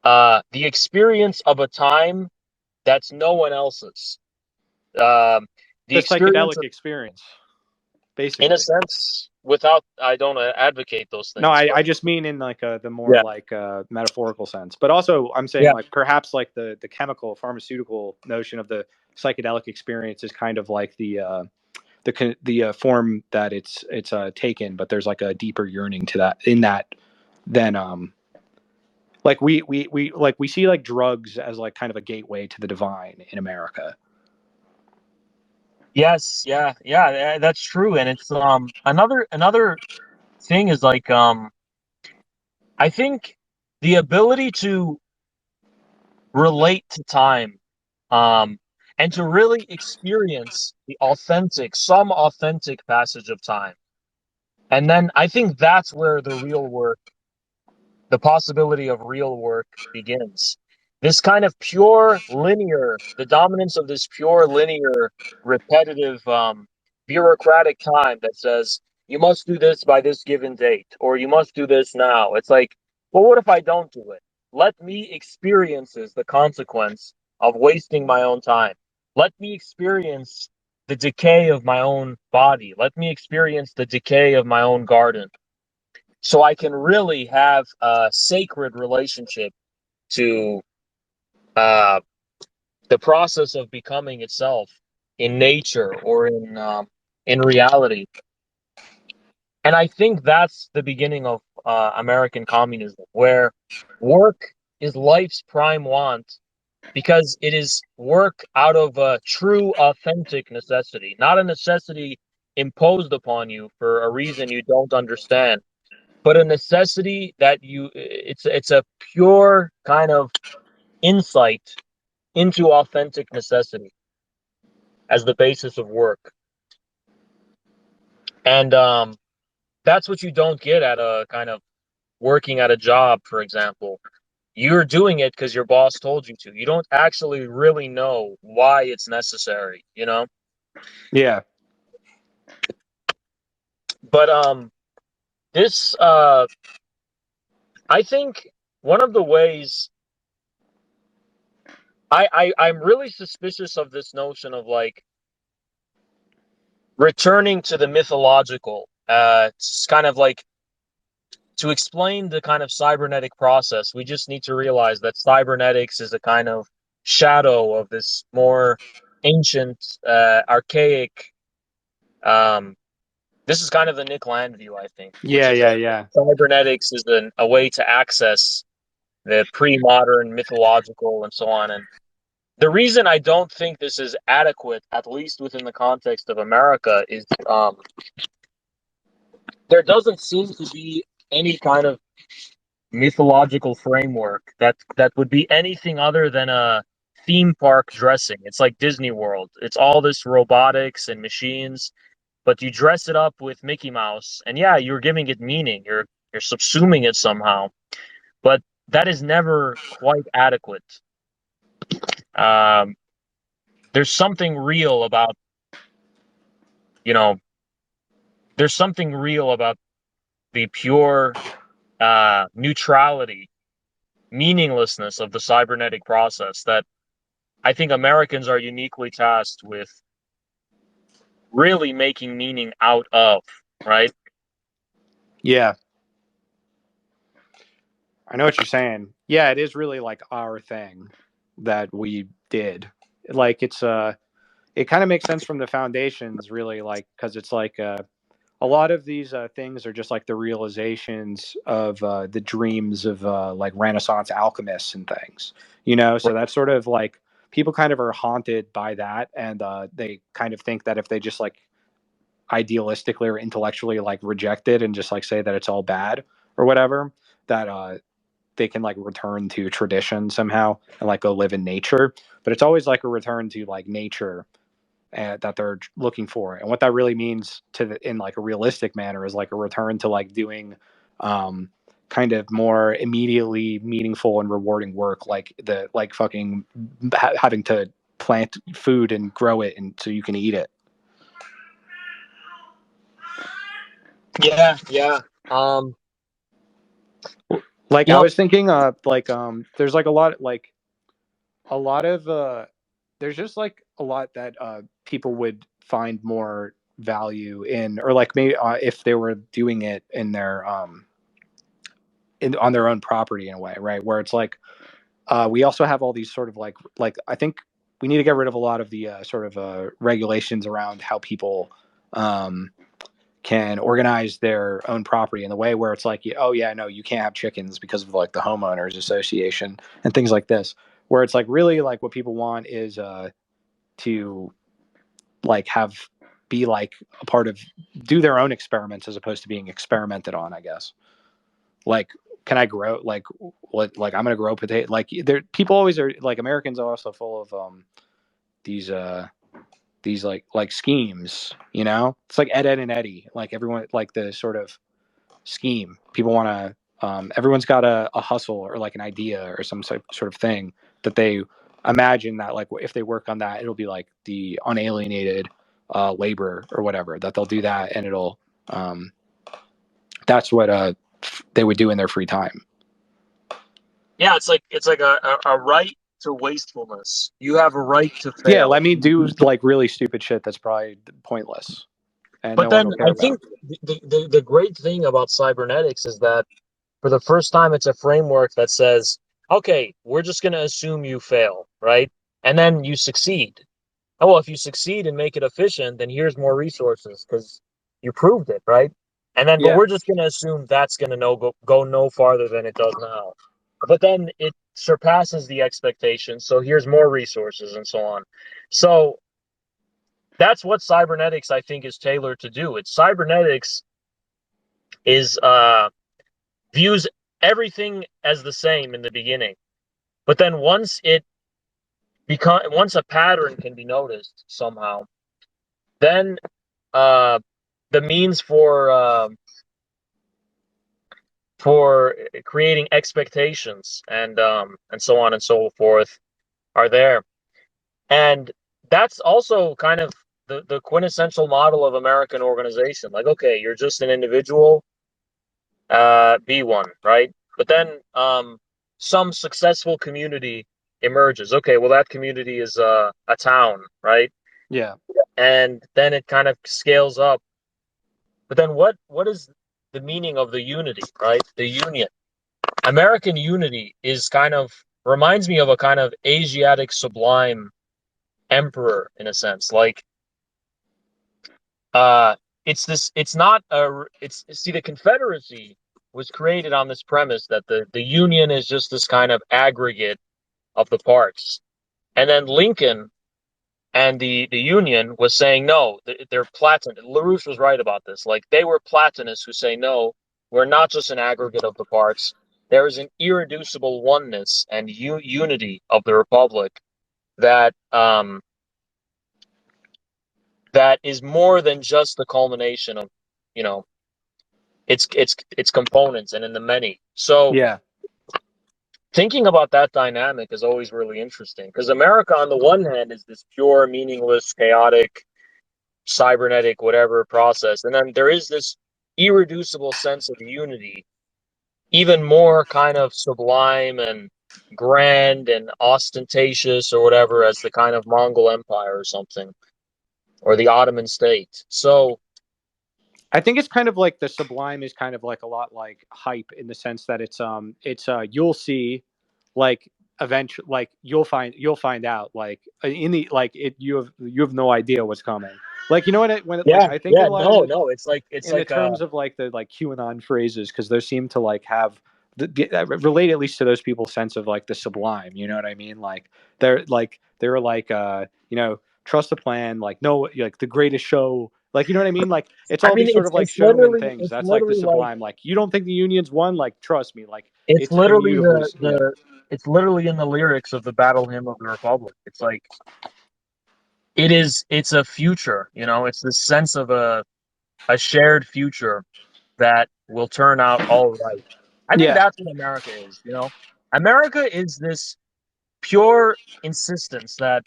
the experience of a time that's no one else's. Um, the The experience, psychedelic experience, in a basically. sense, without, I don't advocate those No, things, but I just mean in like the more yeah, like metaphorical sense, but also I'm saying yeah. like perhaps like the chemical pharmaceutical notion of the psychedelic experience is kind of like the form that it's taken, but there's like a deeper yearning to that in that than like we see like drugs as like kind of a gateway to the divine in America. Yes, yeah, yeah, that's true. And it's another thing is like I think the ability to relate to time um and to really experience some authentic passage of time. And then I think that's where the real work the possibility of real work begins. This kind of pure linear, the dominance of this pure linear, repetitive, bureaucratic time that says, you must do this by this given date, or you must do this now. It's like, well, what if I don't do it? Let me experiences the consequence of wasting my own time. Let me experience the decay of my own body. Let me experience the decay of my own garden. So I can really have a sacred relationship to the process of becoming itself in nature or in reality. And I think that's the beginning of American communism, where work is life's prime want because it is work out of a true, authentic necessity, not a necessity imposed upon you for a reason you don't understand, but a necessity that it's a pure kind of insight into authentic necessity as the basis of work. And that's what you don't get at a kind of working at a job, for example. You're doing it because your boss told you to. You don't actually really know why it's necessary, you know? Yeah. But this I think one of the ways I'm really suspicious of this notion of like returning to the mythological. It's kind of like to explain the kind of cybernetic process, we just need to realize that cybernetics is a kind of shadow of this more ancient, archaic. This is kind of the Nick Land view, I think, which Yeah, is yeah, that yeah. cybernetics is a way to access the pre-modern mythological and so on. And the reason I don't think this is adequate, at least within the context of America, is there doesn't seem to be any kind of mythological framework that would be anything other than a theme park dressing. It's like Disney World. It's all this robotics and machines, but you dress it up with Mickey Mouse, and yeah, you're giving it meaning. You're subsuming it somehow, but that is never quite adequate. Um, there's something real about, you know, there's something real about the pure neutrality, meaninglessness of the cybernetic process that I think Americans are uniquely tasked with really making meaning out of, right? Yeah. I know what you're saying. Yeah, it is really like our thing that we did. Like it kind of makes sense from the foundations really, like, because it's like a lot of these things are just like the realizations of the dreams of like Renaissance alchemists and things, you know. So that's sort of like people kind of are haunted by that, and they kind of think that if they just like idealistically or intellectually like reject it and just like say that it's all bad or whatever, that they can like return to tradition somehow and like go live in nature. But it's always like a return to like nature that they're looking for. And what that really means in like a realistic manner is like a return to like doing um, kind of more immediately meaningful and rewarding work, like the like fucking having to plant food and grow it and so you can eat it. Yeah, yeah. Um, Like you I know, was thinking, there's like a lot of there's just like a lot that people would find more value in, or like maybe if they were doing it in their on their own property in a way, right? Where it's like we also have all these sort of like I think we need to get rid of a lot of the sort of regulations around how people um, can organize their own property in the way where it's like, oh yeah, no, you can't have chickens because of like the homeowners association and things like this. Where it's like really like what people want is to like have be like a part of do their own experiments as opposed to being experimented on, I guess. Like, can I grow what like I'm gonna grow potato like there people always are like Americans are also full of these these like schemes, you know? It's like Ed and Eddie, like everyone like the sort of scheme. People want to Everyone's got a hustle or like an idea or some sort of thing that they imagine that like if they work on that, it'll be like the unalienated labor or whatever, that they'll do that and it'll that's what they would do in their free time. Yeah, it's like a right to wastefulness. You have a right to fail. Yeah, let me do like really stupid shit that's probably pointless, and But no then one will care I about. think the great thing about cybernetics is that for the first time, it's a framework that says, okay, we're just going to assume you fail, right? And then you succeed. Oh, well, if you succeed and make it efficient, then here's more resources because you proved it, right? And then, but Yeah. we're just going to assume that's going to go no farther than it does now. But then it surpasses the expectations, so here's more resources and so on. So that's what cybernetics, I think, is tailored to do. It's cybernetics is views everything as the same in the beginning, but then once a pattern can be noticed somehow, then the means for creating expectations and so on and so forth are there. And that's also kind of the quintessential model of American organization. Like, okay, you're just an individual, be one, right? But then some successful community emerges. Okay, well, that community is a town, right? Yeah. And then it kind of scales up. But then what is the meaning of the unity, right? The union. American unity is kind of reminds me of a kind of Asiatic sublime emperor in a sense. Like it's not a it's see the Confederacy was created on this premise that the union is just this kind of aggregate of the parts. And then Lincoln and the Union was saying no, they're Platon. LaRouche was right about this. Like they were Platonists who say no, we're not just an aggregate of the parts. There is an irreducible oneness and unity of the republic that that is more than just the culmination of, you know, its components and in the many. So Yeah. thinking about that dynamic is always really interesting because America, on the one hand, is this pure, meaningless, chaotic, cybernetic, whatever process, and then there is this irreducible sense of unity, even more kind of sublime and grand and ostentatious or whatever as the kind of Mongol Empire or something, or the Ottoman state. So I think it's kind of like the sublime is kind of like a lot like hype in the sense that it's you'll see like eventually like you'll find out like in the like it you have no idea what's coming. Like you know what when it, like yeah, I think yeah, a lot no, of no, it's in the like terms of like the like QAnon phrases because they seem to like have relate at least to those people's sense of like the sublime. You know what I mean? Like they're like you know trust the plan like no like the greatest show like you know what I mean like it's I all mean these sort of like showman things. it's That's like the literally like sublime. Like you don't think the union's won? Like trust me. Like it's it's literally immutably yeah it's literally in the lyrics of the Battle Hymn of the Republic. It's like it's a future, you know, it's this sense of a shared future that will turn out all right. I think yeah that's what America is, you know. America is this pure insistence that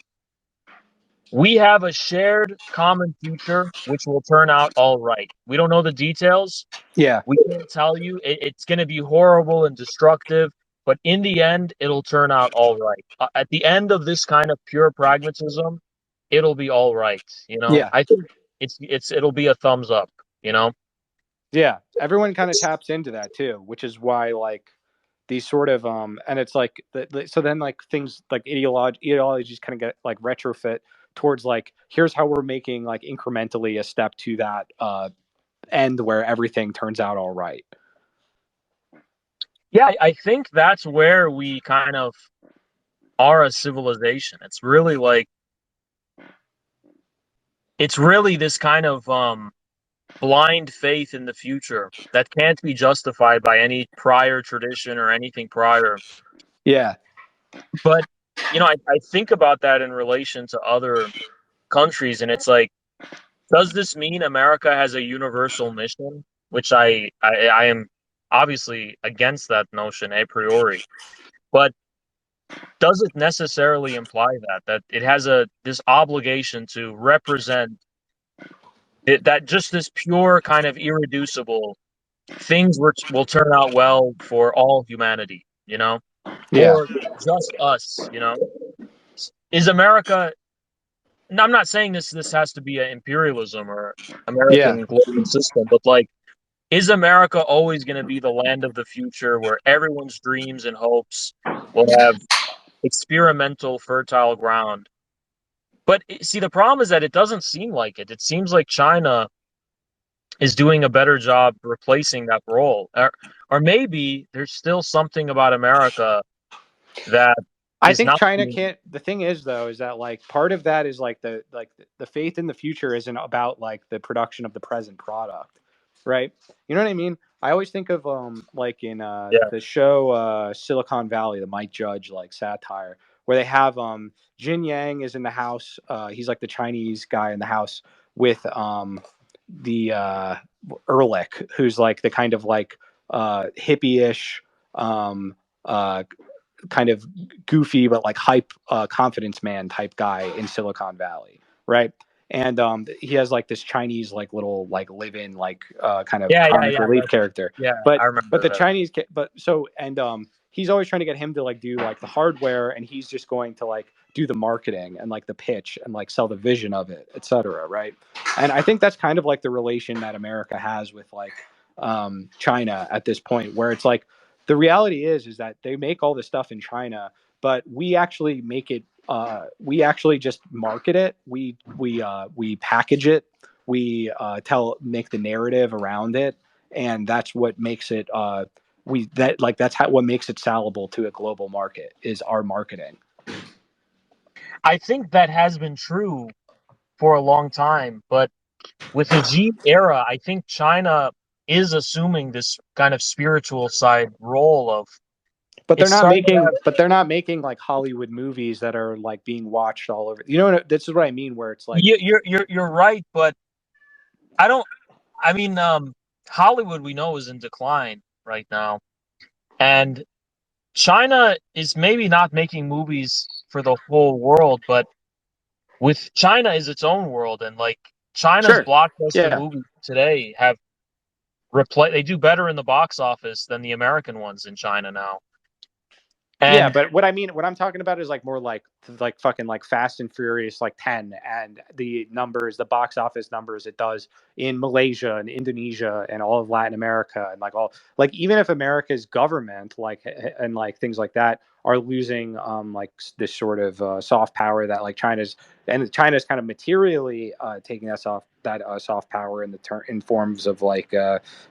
we have a shared common future which will turn out all right. We don't know the details. yeah We can't tell you. It's going to be horrible and destructive, but in the end, it'll turn out all right. At the end of this kind of pure pragmatism, it'll be all right. You know, yeah I think it'll be a thumbs up. You know, yeah. Everyone kind of taps into that too, which is why like these sort of and it's like so then like things like ideologies kind of get like retrofit towards like here's how we're making like incrementally a step to that end where everything turns out all right. yeah, I think that's where we kind of are a civilization. It's really this kind of blind faith in the future that can't be justified by any prior tradition or anything prior. Yeah. But you know, I think about that in relation to other countries, and it's like, does this mean America has a universal mission? Which I am obviously against that notion a priori. But does it necessarily imply that it has this obligation to represent that just this pure kind of irreducible things will turn out well for all humanity, Yeah. or just us, Is America? And I'm not saying this has to be an imperialism or Yeah. American global system, but like, is America always going to be the land of the future where everyone's dreams and hopes will have experimental, fertile ground? But see, the problem is that it doesn't seem like it. It seems like China is doing a better job replacing that role, or maybe there's still something about America that I is think not China being. can't. The thing is, though, is that like part of that is like the faith in the future isn't about like the production of the present product, right? You know what I mean? I always think of like in Yeah, the show Silicon Valley, the Mike Judge like satire, where they have Jin Yang is in the house. He's like the Chinese guy in the house with the Ehrlich, who's like the kind of like hippie-ish um, uh, kind of goofy but like hype confidence man type guy in Silicon Valley, right? And he has like this Chinese like little like live-in like kind of yeah, yeah, comic yeah, relief character, yeah. but I the remember that. Chinese but so and he's always trying to get him to like do like the hardware, and he's just going to like do the marketing and like the pitch and like sell the vision of it, etc. Right? And I think that's kind of like the relation that America has with like China at this point, where it's like the reality is that they make all this stuff in China, but we actually make it. We actually just market it. We package it. We make the narrative around it, and that's what makes it. That's how what makes it sellable to a global market is our marketing. I think that has been true for a long time, but with the G era, I think China is assuming this kind of spiritual side role of But they're it's not starting to making. have. But they're not making like Hollywood movies that are like being watched all over. You know, this is what I mean. Where it's like, You're right, but I don't. I mean, Hollywood we know is in decline right now, and China is maybe not making movies for the whole world, but with China is its own world, and like China's sure, blockbuster yeah. movies today have they do better in the box office than the American ones in China now. Yeah, And but what I'm talking about is like more like fucking like Fast and Furious like 10 and the numbers, the box office numbers it does in Malaysia and Indonesia and all of Latin America and like all like even if America's government like and like things like that are losing like this sort of soft power that like China's kind of materially taking that soft power in in forms of like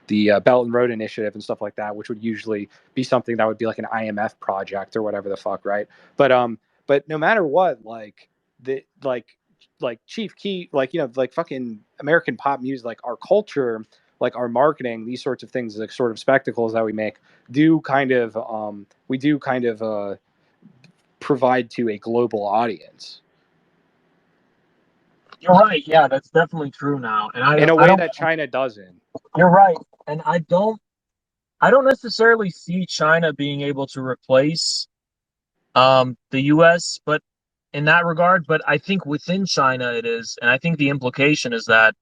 the Belt and Road Initiative and stuff like that, which would usually be something that would be like an IMF project or whatever the fuck, right? But no matter what, like the like Chief Key, like like fucking American pop music, like our culture, like our marketing, these sorts of things, like sort of spectacles that we make, do kind of we do kind of provide to a global audience you're right, yeah, that's definitely true now. And in a I way don't. that China doesn't. You're right, and I don't necessarily see China being able to replace the U.S., but in that regard, but I think within China it is, and I think the implication is that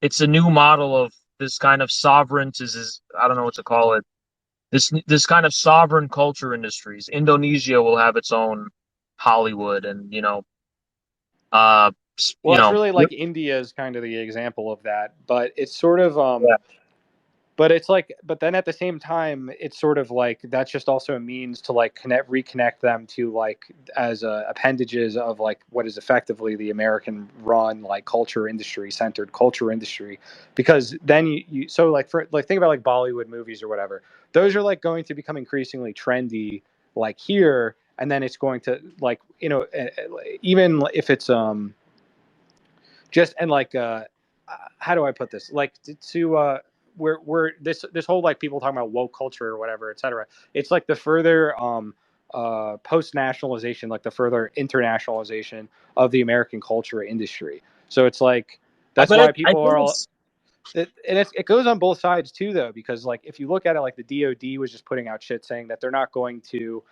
it's a new model of this kind of sovereign is I don't know what to call it. This kind of sovereign culture industries. Indonesia will have its own Hollywood, and uh, Well, that's really like India is kind of the example of that, but it's sort of yeah. but it's like but then at the same time it's sort of like that's just also a means to like reconnect them to like as appendages of like what is effectively the American run like culture industry centered culture industry, because then you so like for like think about like Bollywood movies or whatever, those are like going to become increasingly trendy like here, and then it's going to like even if it's just and like how do I put this? Like to we're this whole like people talking about woke culture or whatever, etc. It's like the further post nationalization, like the further internationalization of the American culture industry. So it's like that's But why I people are think all it's it goes on both sides too, though, because like if you look at it, like the DoD was just putting out shit saying that they're not going to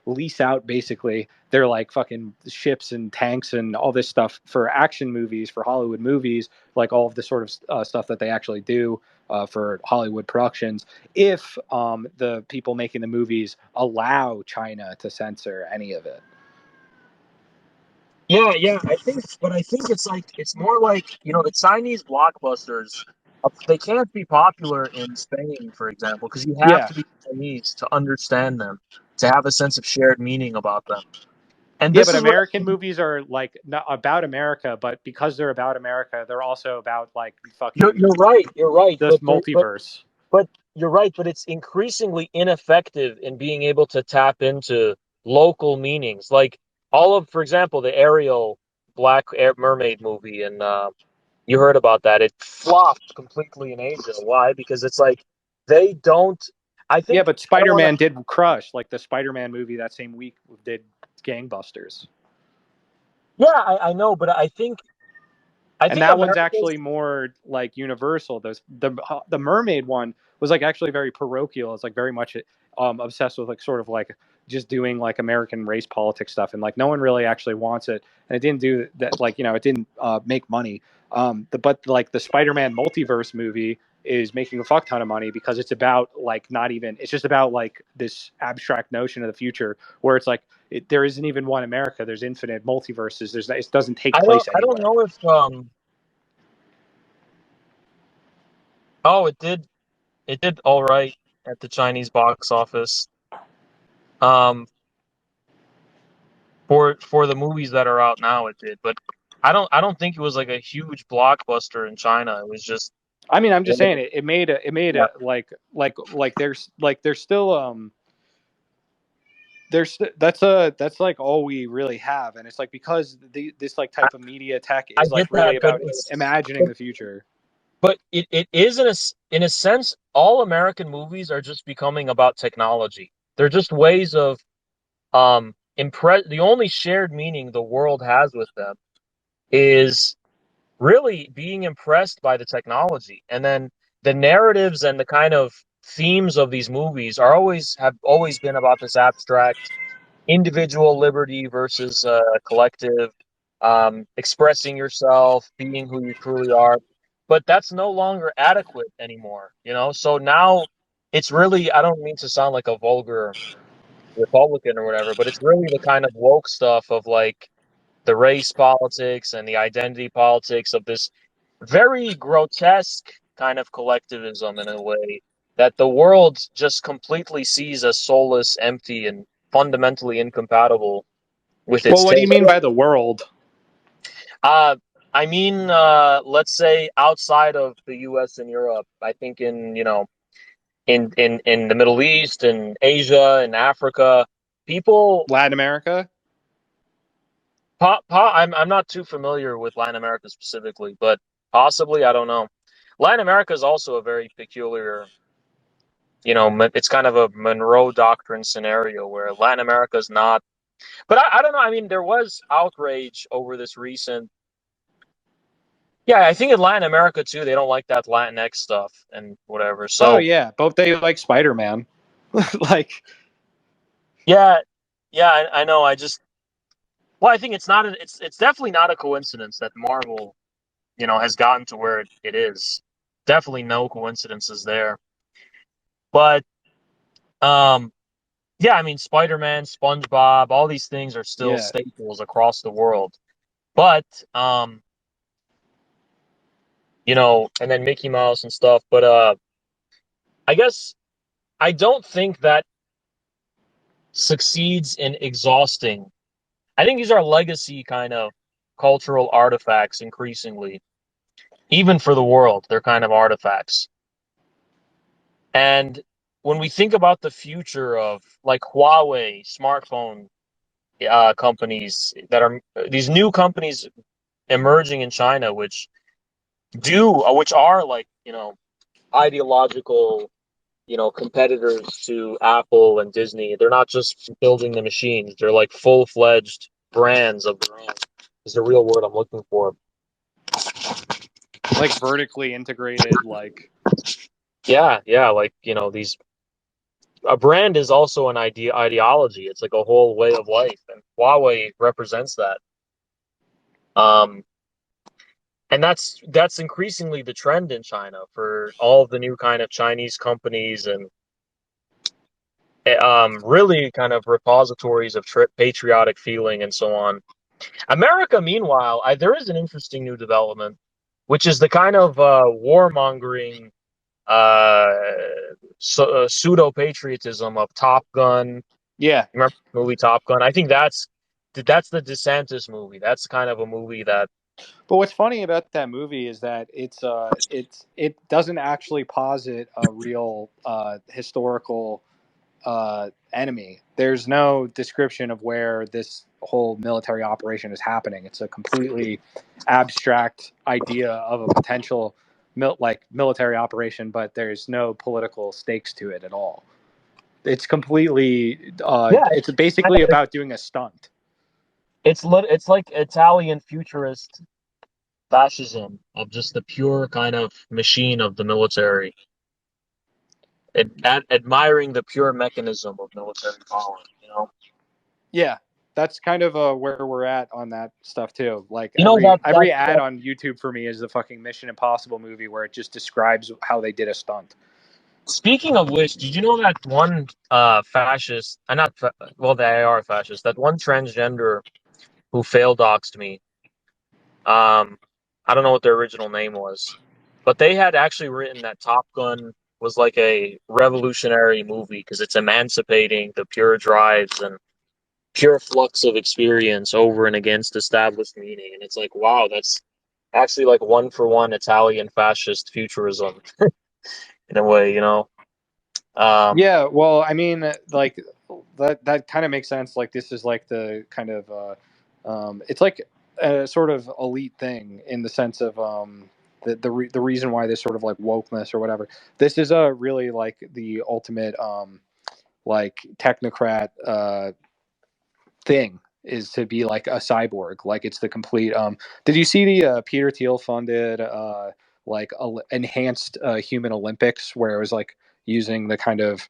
lease out basically their like fucking ships and tanks and all this stuff for action movies, for Hollywood movies, like all of the sort of stuff that they actually do for Hollywood productions, if the people making the movies allow China to censor any of it. Yeah, I think it's more like, the Chinese blockbusters, they can't be popular in Spain, for example, because you have Yeah. to be Chinese to understand them, to have a sense of shared meaning about them. And Yeah, this but is what American movies are like not about America, but because they're about America, they're also about like fucking you're right, this multiverse. but you're right, but it's increasingly ineffective in being able to tap into local meanings. Like for example, the Ariel Mermaid movie, and you heard about that. It flopped completely in Asia. Why? Because it's like they don't. I Yeah, think but I don't want to. Spider-Man did crush. Like the Spider-Man movie that same week did gangbusters. Yeah, I know, but I And think that one's Americans. actually more like universal. The mermaid one was like actually very parochial. It's like very much obsessed with like sort of like just doing like American race politics stuff, and like no one really actually wants it, and it didn't do that. Like it didn't make money. But like the Spider-Man multiverse movie is making a fuck ton of money because it's about like not even it's just about like this abstract notion of the future where it's like there isn't even one America. There's infinite multiverses. It doesn't take place I don't anywhere. know if Oh, it did all right at the Chinese box office. Um, for the movies that are out now, it did, but I don't think it was like a huge blockbuster in China. It was just I mean, I'm just one of saying the- it made yeah. a there's still that's like all we really have, and it's like because this like I, type of media tech I is like get really that, about imagining the future. but it is in a sense, all American movies are just becoming about technology. They're just ways of impress. The only shared meaning the world has with them is really being impressed by the technology. And then the narratives and the kind of themes of these movies have always been about this abstract individual liberty versus collective, expressing yourself, being who you truly are. But that's no longer adequate anymore, So now it's really, I don't mean to sound like a vulgar Republican or whatever, but it's really the kind of woke stuff of like the race politics and the identity politics of this very grotesque kind of collectivism in a way that the world just completely sees as soulless, empty, and fundamentally incompatible with Well, its what do you take. mean by the world? Uh, I mean, let's say outside of the U.S. and Europe, I think in the Middle East and Asia and Africa, people. Latin America? I'm not too familiar with Latin America specifically, but possibly, I don't know. Latin America is also a very peculiar, it's kind of a Monroe Doctrine scenario where Latin America is not. But I don't know. I mean, there was outrage over this recent. Yeah, I think in Latin America too, they don't like that Latinx stuff and whatever. Oh So yeah, both they like Spider-Man. Like yeah, yeah, I know. Well, I think it's definitely not a coincidence that Marvel, has gotten to where it is. Definitely no coincidences there. But yeah, I mean, Spider-Man, SpongeBob, all these things are still yeah. staples across the world. But and then Mickey Mouse and stuff. But I guess I don't think that succeeds in exhausting. I think these are legacy kind of cultural artifacts increasingly, even for the world. They're kind of artifacts. And when we think about the future of like Huawei smartphone companies that are these new companies emerging in China, which are like ideological competitors to Apple and Disney. They're not just building the machines; they're like full-fledged brands of their own. Is the real word I'm looking for. like vertically integrated, like Yeah, like these. A brand is also an ideology. It's like a whole way of life, and Huawei represents that. Um, and that's increasingly the trend in China for all of the new kind of Chinese companies and really kind of repositories of patriotic feeling and so on. America, meanwhile, there is an interesting new development, which is the kind of warmongering, pseudo patriotism of Top Gun. yeah. Remember the movie Top Gun? I think that's the DeSantis movie. That's kind of a movie that. But what's funny about that movie is that it doesn't actually posit a real historical enemy. There's no description of where this whole military operation is happening. It's a completely abstract idea of a potential military operation, but there's no political stakes to it at all. It's completely Yeah, it's basically about doing a stunt. it's like Italian futurist fascism of just the pure kind of machine of the military. Admiring the pure mechanism of military power, Yeah, that's kind of where we're at on that stuff too. Like that every ad on YouTube for me is the fucking Mission Impossible movie where it just describes how they did a stunt. Speaking of which, did you know that one fascist, not well, they are fascist, that one transgender who fail doxed me? I don't know what their original name was, but they had actually written that Top Gun was like a revolutionary movie because it's emancipating the pure drives and pure flux of experience over and against established meaning. And it's like, wow, that's actually like one for one Italian fascist futurism in a way, Yeah, well, I mean, like that kind of makes sense. Like this is like the kind of it's like a sort of elite thing in the sense of the reason why this sort of like wokeness or whatever. This is a really like the ultimate like technocrat thing is to be like a cyborg. Like it's the complete. Did you see the Peter Thiel funded like enhanced human Olympics where it was like using the kind of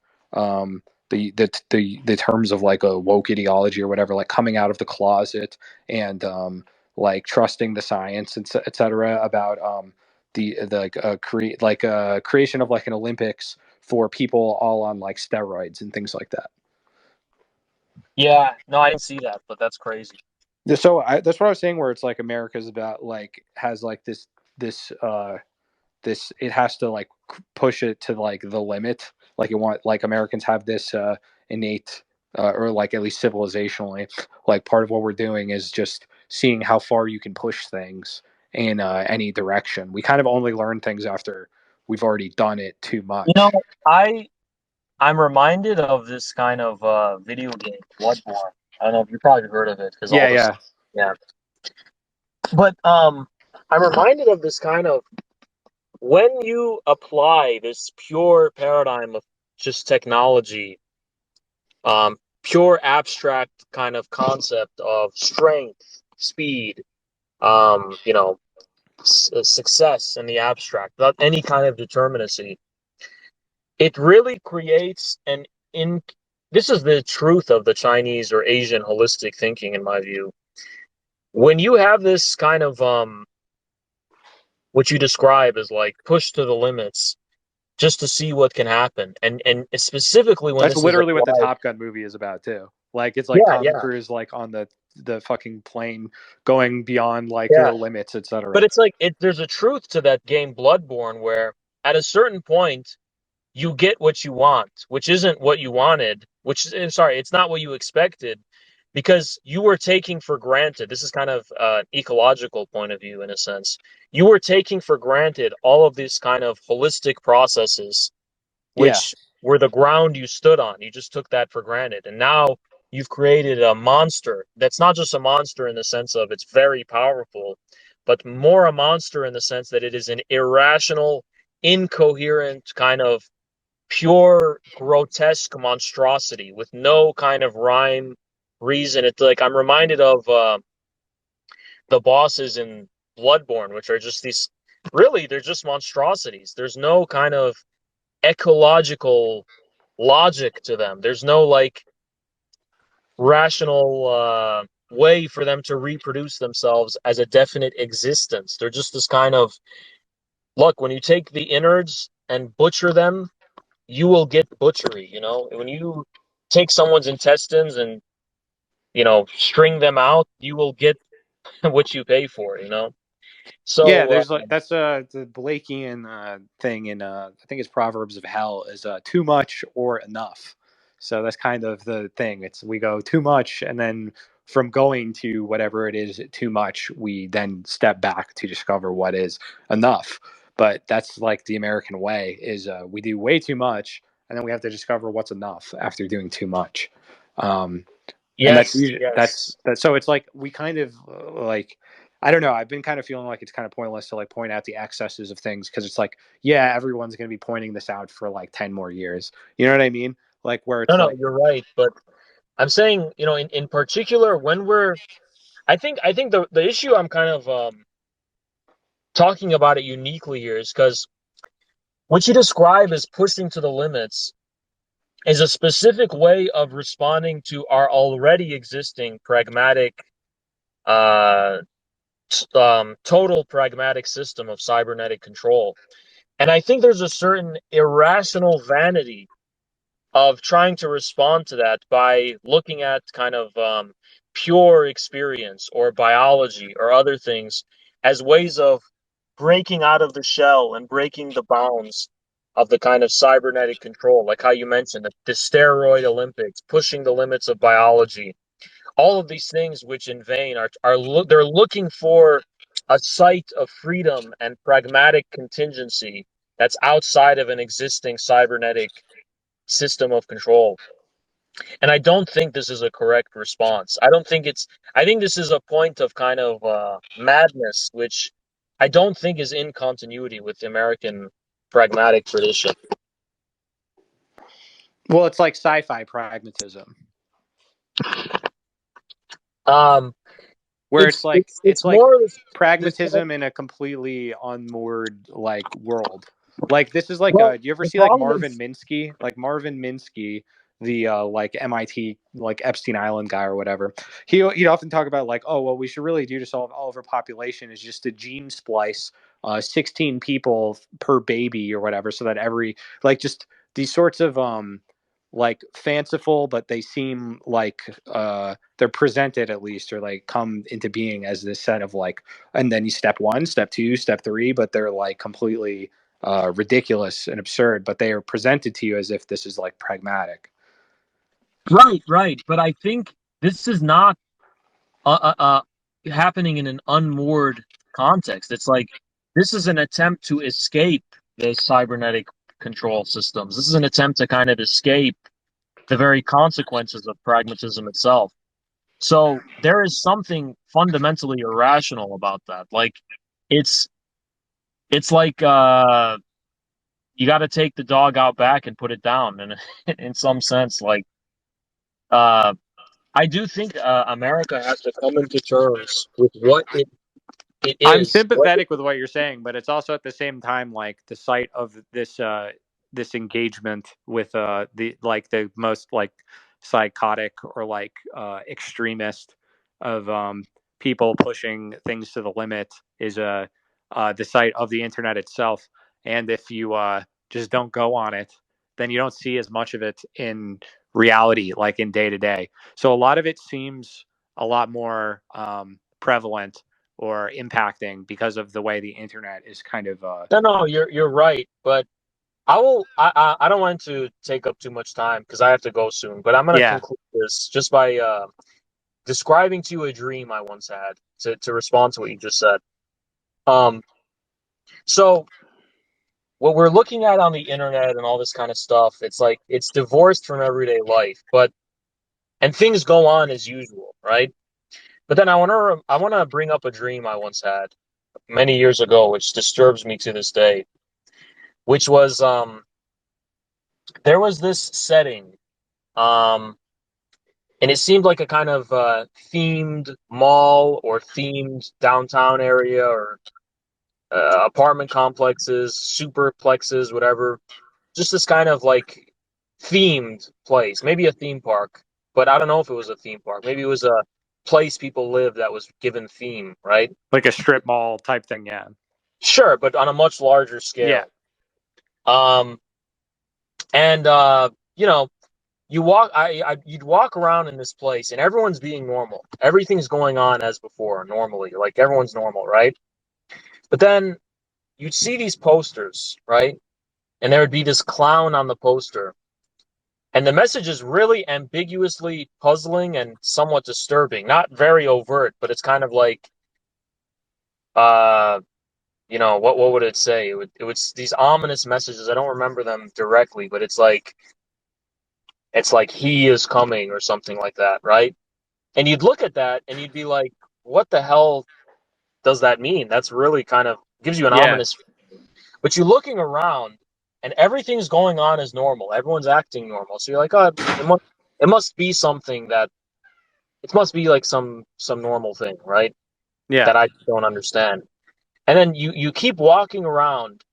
the terms of like a woke ideology or whatever, like coming out of the closet and like trusting the science and etc. about the like creation of like an Olympics for people all on like steroids and things like that. Yeah, no, I didn't see that, but that's crazy. So that's what I was saying. Where it's like America's about like has like this this it has to like push it to like the limit. Like it want like Americans have this innate or like at least civilizationally, like part of what we're doing is just seeing how far you can push things in any direction. We kind of only learn things after we've already done it too much. I I'm reminded of this kind of video game, Bloodborne. I don't know if you probably heard of it because all Yeah, this, yeah, yeah. But I'm reminded of this kind of when you apply this pure paradigm of just technology, pure abstract kind of concept of strength, speed, success in the abstract, without any kind of determinacy. It really creates an in. This is the truth of the Chinese or Asian holistic thinking, in my view. When you have this kind of what you describe as like push to the limits just to see what can happen, and specifically when that's this is literally what the applied. Top Gun movie is about too. Like it's like Yeah, Tom yeah, Cruise like on the fucking plane going beyond like yeah. the limits, But etc. it's like there's a truth to that game, Bloodborne, where at a certain point you get what you want, which isn't what you wanted, sorry, it's not what you expected, because you were taking for granted. This is kind of an ecological point of view, in a sense. You were taking for granted all of these kind of holistic processes, Yeah, which were the ground you stood on. You just took that for granted. And now you've created a monster that's not just a monster in the sense of it's very powerful, but more a monster in the sense that it is an irrational, incoherent kind of pure grotesque monstrosity with no kind of rhyme reason. It's like I'm reminded of the bosses in Bloodborne, which are just these really they're just monstrosities. There's no kind of ecological logic to them. There's no like rational way for them to reproduce themselves as a definite existence. They're just this kind of look, when you take the innards and butcher them, you will get butchery, you know? When you take someone's intestines and, you know, string them out, you will get what you pay for, you know? Yeah, So, there's like that's the Blakean thing in I think it's Proverbs of Hell is too much or enough. So that's kind of the thing. It's we go too much, and then from going to whatever it is too much, we then step back to discover what is enough. But that's like the American way is we do way too much, and then we have to discover what's enough after doing too much. Um, and that's yes, usually yes. that's that. So it's like we kind of like I don't know. I've been kind of feeling like it's kind of pointless to like point out the excesses of things because it's like, yeah, everyone's going to be pointing this out for like 10 more years. You know what I mean? Like where No, it's no, like, you're right. But I'm saying, you know, in particular, when I think the issue I'm kind of talking about it uniquely here is because what you describe as pushing to the limits is a specific way of responding to our already existing pragmatic, uh, total pragmatic system of cybernetic control. And I think there's a certain irrational vanity of trying to respond to that by looking at kind of pure experience or biology or other things as ways of breaking out of the shell and breaking the bounds of the kind of cybernetic control, like how you mentioned the steroid Olympics, pushing the limits of biology, all of these things, which in vain they're looking for a site of freedom and pragmatic contingency that's outside of an existing cybernetic system of control. And I don't think this is a correct response. I think this is a point of kind of madness, which I don't think is in continuity with the American pragmatic tradition. well, it's like sci-fi pragmatism Um, where it's like it's it's like more this pragmatism in a completely unmoored like world. Like this is like well, do you ever the see like problem Marvin is Minsky? Like Marvin Minsky, the like MIT like Epstein Island guy or whatever. He'd often talk about like, oh well, we should really do to solve all of our population is just to gene splice 16 people per baby or whatever, so that every like just these sorts of like fanciful, but they seem like they're presented at least or like come into being as this set of like, and then you step one, step two, step three, but they're like completely ridiculous and absurd, but they are presented to you as if this is like pragmatic. right, right. But I think this is not happening in an unmoored context. It's like this is an attempt to escape the cybernetic control systems. This is an attempt to kind of escape the very consequences of pragmatism itself. So there is something fundamentally irrational about that. Like it's it's like you got to take the dog out back and put it down, and in some sense, like uh, I do think America has to come into terms with what it I'm is. What sympathetic with what you're saying, but it's also at the same time like the sight of this engagement with the like the most like psychotic or like extremist of people pushing things to the limit is the sight of the internet itself. And if you just don't go on it, then you don't see as much of it in reality, like in day to day. So a lot of it seems a lot more prevalent or impacting because of the way the internet is kind of no, no, you're right, but I don't want to take up too much time because I have to go soon. But I'm going to yeah. conclude this just by describing to you a dream I once had to respond to what you just said. Um, so what we're looking at on the internet and all this kind of stuff, it's like it's divorced from everyday life, but and things go on as usual, right? But then I want to bring up a dream I once had many years ago, which disturbs me to this day, which was there was this setting, um, and it seemed like a kind of themed mall or themed downtown area or apartment complexes, superplexes, whatever. Just this kind of like themed place, maybe a theme park, but I don't know if it was a theme park. Maybe it was a place people lived that was given theme, right? Like a strip mall type thing, yeah. Sure, but on a much larger Yeah. scale. Um, and you know, you'd walk around in this place, and everyone's being normal. Everything's going on as before, normally, like everyone's normal, right? But then you'd see these posters, right? And there would be this clown on the poster. And the message is really ambiguously puzzling and somewhat disturbing. Not very overt, but it's kind of like, uh, what would it say? It would these ominous messages. I don't remember them directly, but it's like he is coming or something like that, right? And you'd look at that and you'd be like, what the hell does that mean? That's really kind of gives you an Yeah. ominous feeling. But you're looking around and everything's going on as normal. Everyone's acting normal. So you're like, oh, it must be something that it must be like some normal thing, right? Yeah. That I don't understand. And then you keep walking around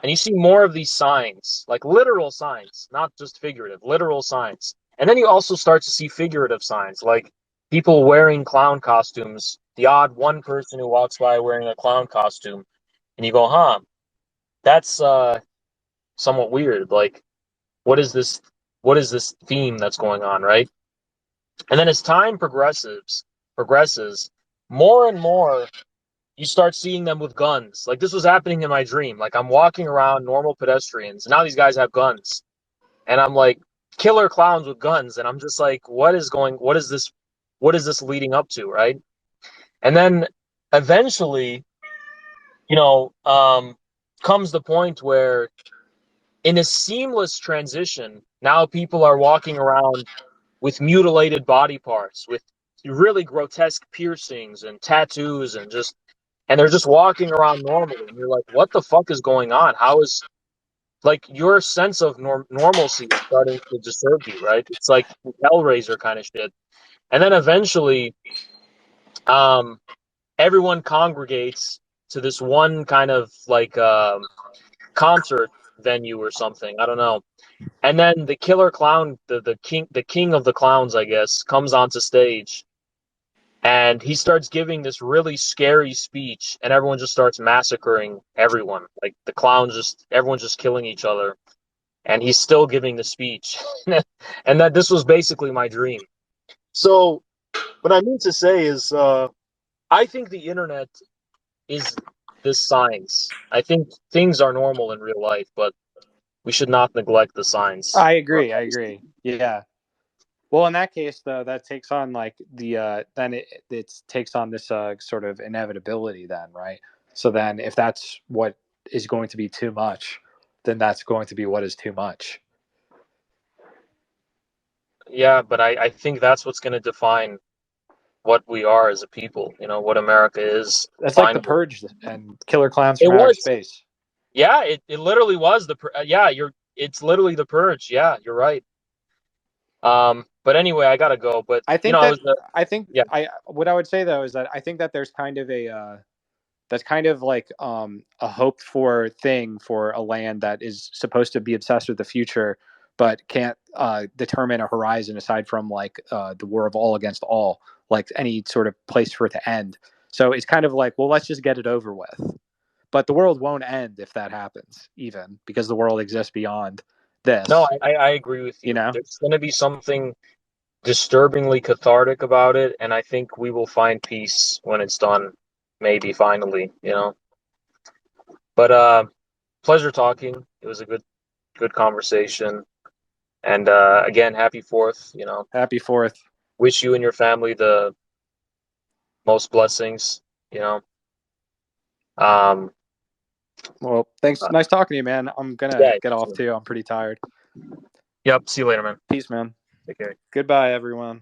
and you see more of these signs, like literal signs, not just figurative, literal signs. And then you also start to see figurative signs, like people wearing clown costumes, the odd one person who walks by wearing a clown costume, and you go, huh, that's somewhat weird. Like, what is this? What is this theme that's going on, right? And then as time progresses, more and more you start seeing them with guns. Like this was happening in my dream. Like I'm walking around normal pedestrians, and now these guys have guns, and I'm like killer clowns with guns, and I'm just like, what is this leading up to, right? And then eventually, you know, comes the point where in a seamless transition, now people are walking around with mutilated body parts, with really grotesque piercings and tattoos, and they're just walking around normally. And you're like, what the fuck is going on? How is like your sense of normalcy is starting to disturb you, right? It's like Hellraiser kind of shit. And then eventually, um, everyone congregates to this one kind of like concert venue or something. I don't know. And then the killer clown, the king of the clowns, I guess, comes onto stage, and he starts giving this really scary speech, and everyone just starts massacring everyone. Like the clowns, just everyone's just killing each other, and he's still giving the speech. And that this was basically my dream. So what I mean to say is, I think the internet is this science. I think things are normal in real life, but we should not neglect the science. I agree. I agree. Yeah. Well, in that case, though, that takes on like then it takes on this sort of inevitability, then, right? So then, if that's what is going to be too much, then that's going to be what is too much. Yeah, but I think that's what's going to define what we are as a people, what America is That's like the finally. Purge and killer clowns It from outer was, space. yeah, it literally was yeah, it's literally the purge. Yeah, you're right. But anyway, I gotta go. But I think I that was, yeah, what I would say though is that I think that there's kind of a that's kind of like a hoped for thing for a land that is supposed to be obsessed with the future, but can't determine a horizon aside from like the war of all against all, like any sort of place for it to end. So it's kind of like, well, let's just get it over with. But the world won't end if that happens, even because the world exists beyond no, this. I agree with You you. know, There's gonna be something disturbingly cathartic about it, and I think we will find peace when it's done. Maybe finally. But pleasure talking. It was a good conversation. And again, happy Fourth. happy Fourth. Wish you and your family the most blessings. You know. Um, Well, thanks. uh, Nice talking to you, man. I'm gonna yeah. get off too. I'm pretty tired. Yep. See you later, man. Peace, man. Take care. Goodbye, everyone.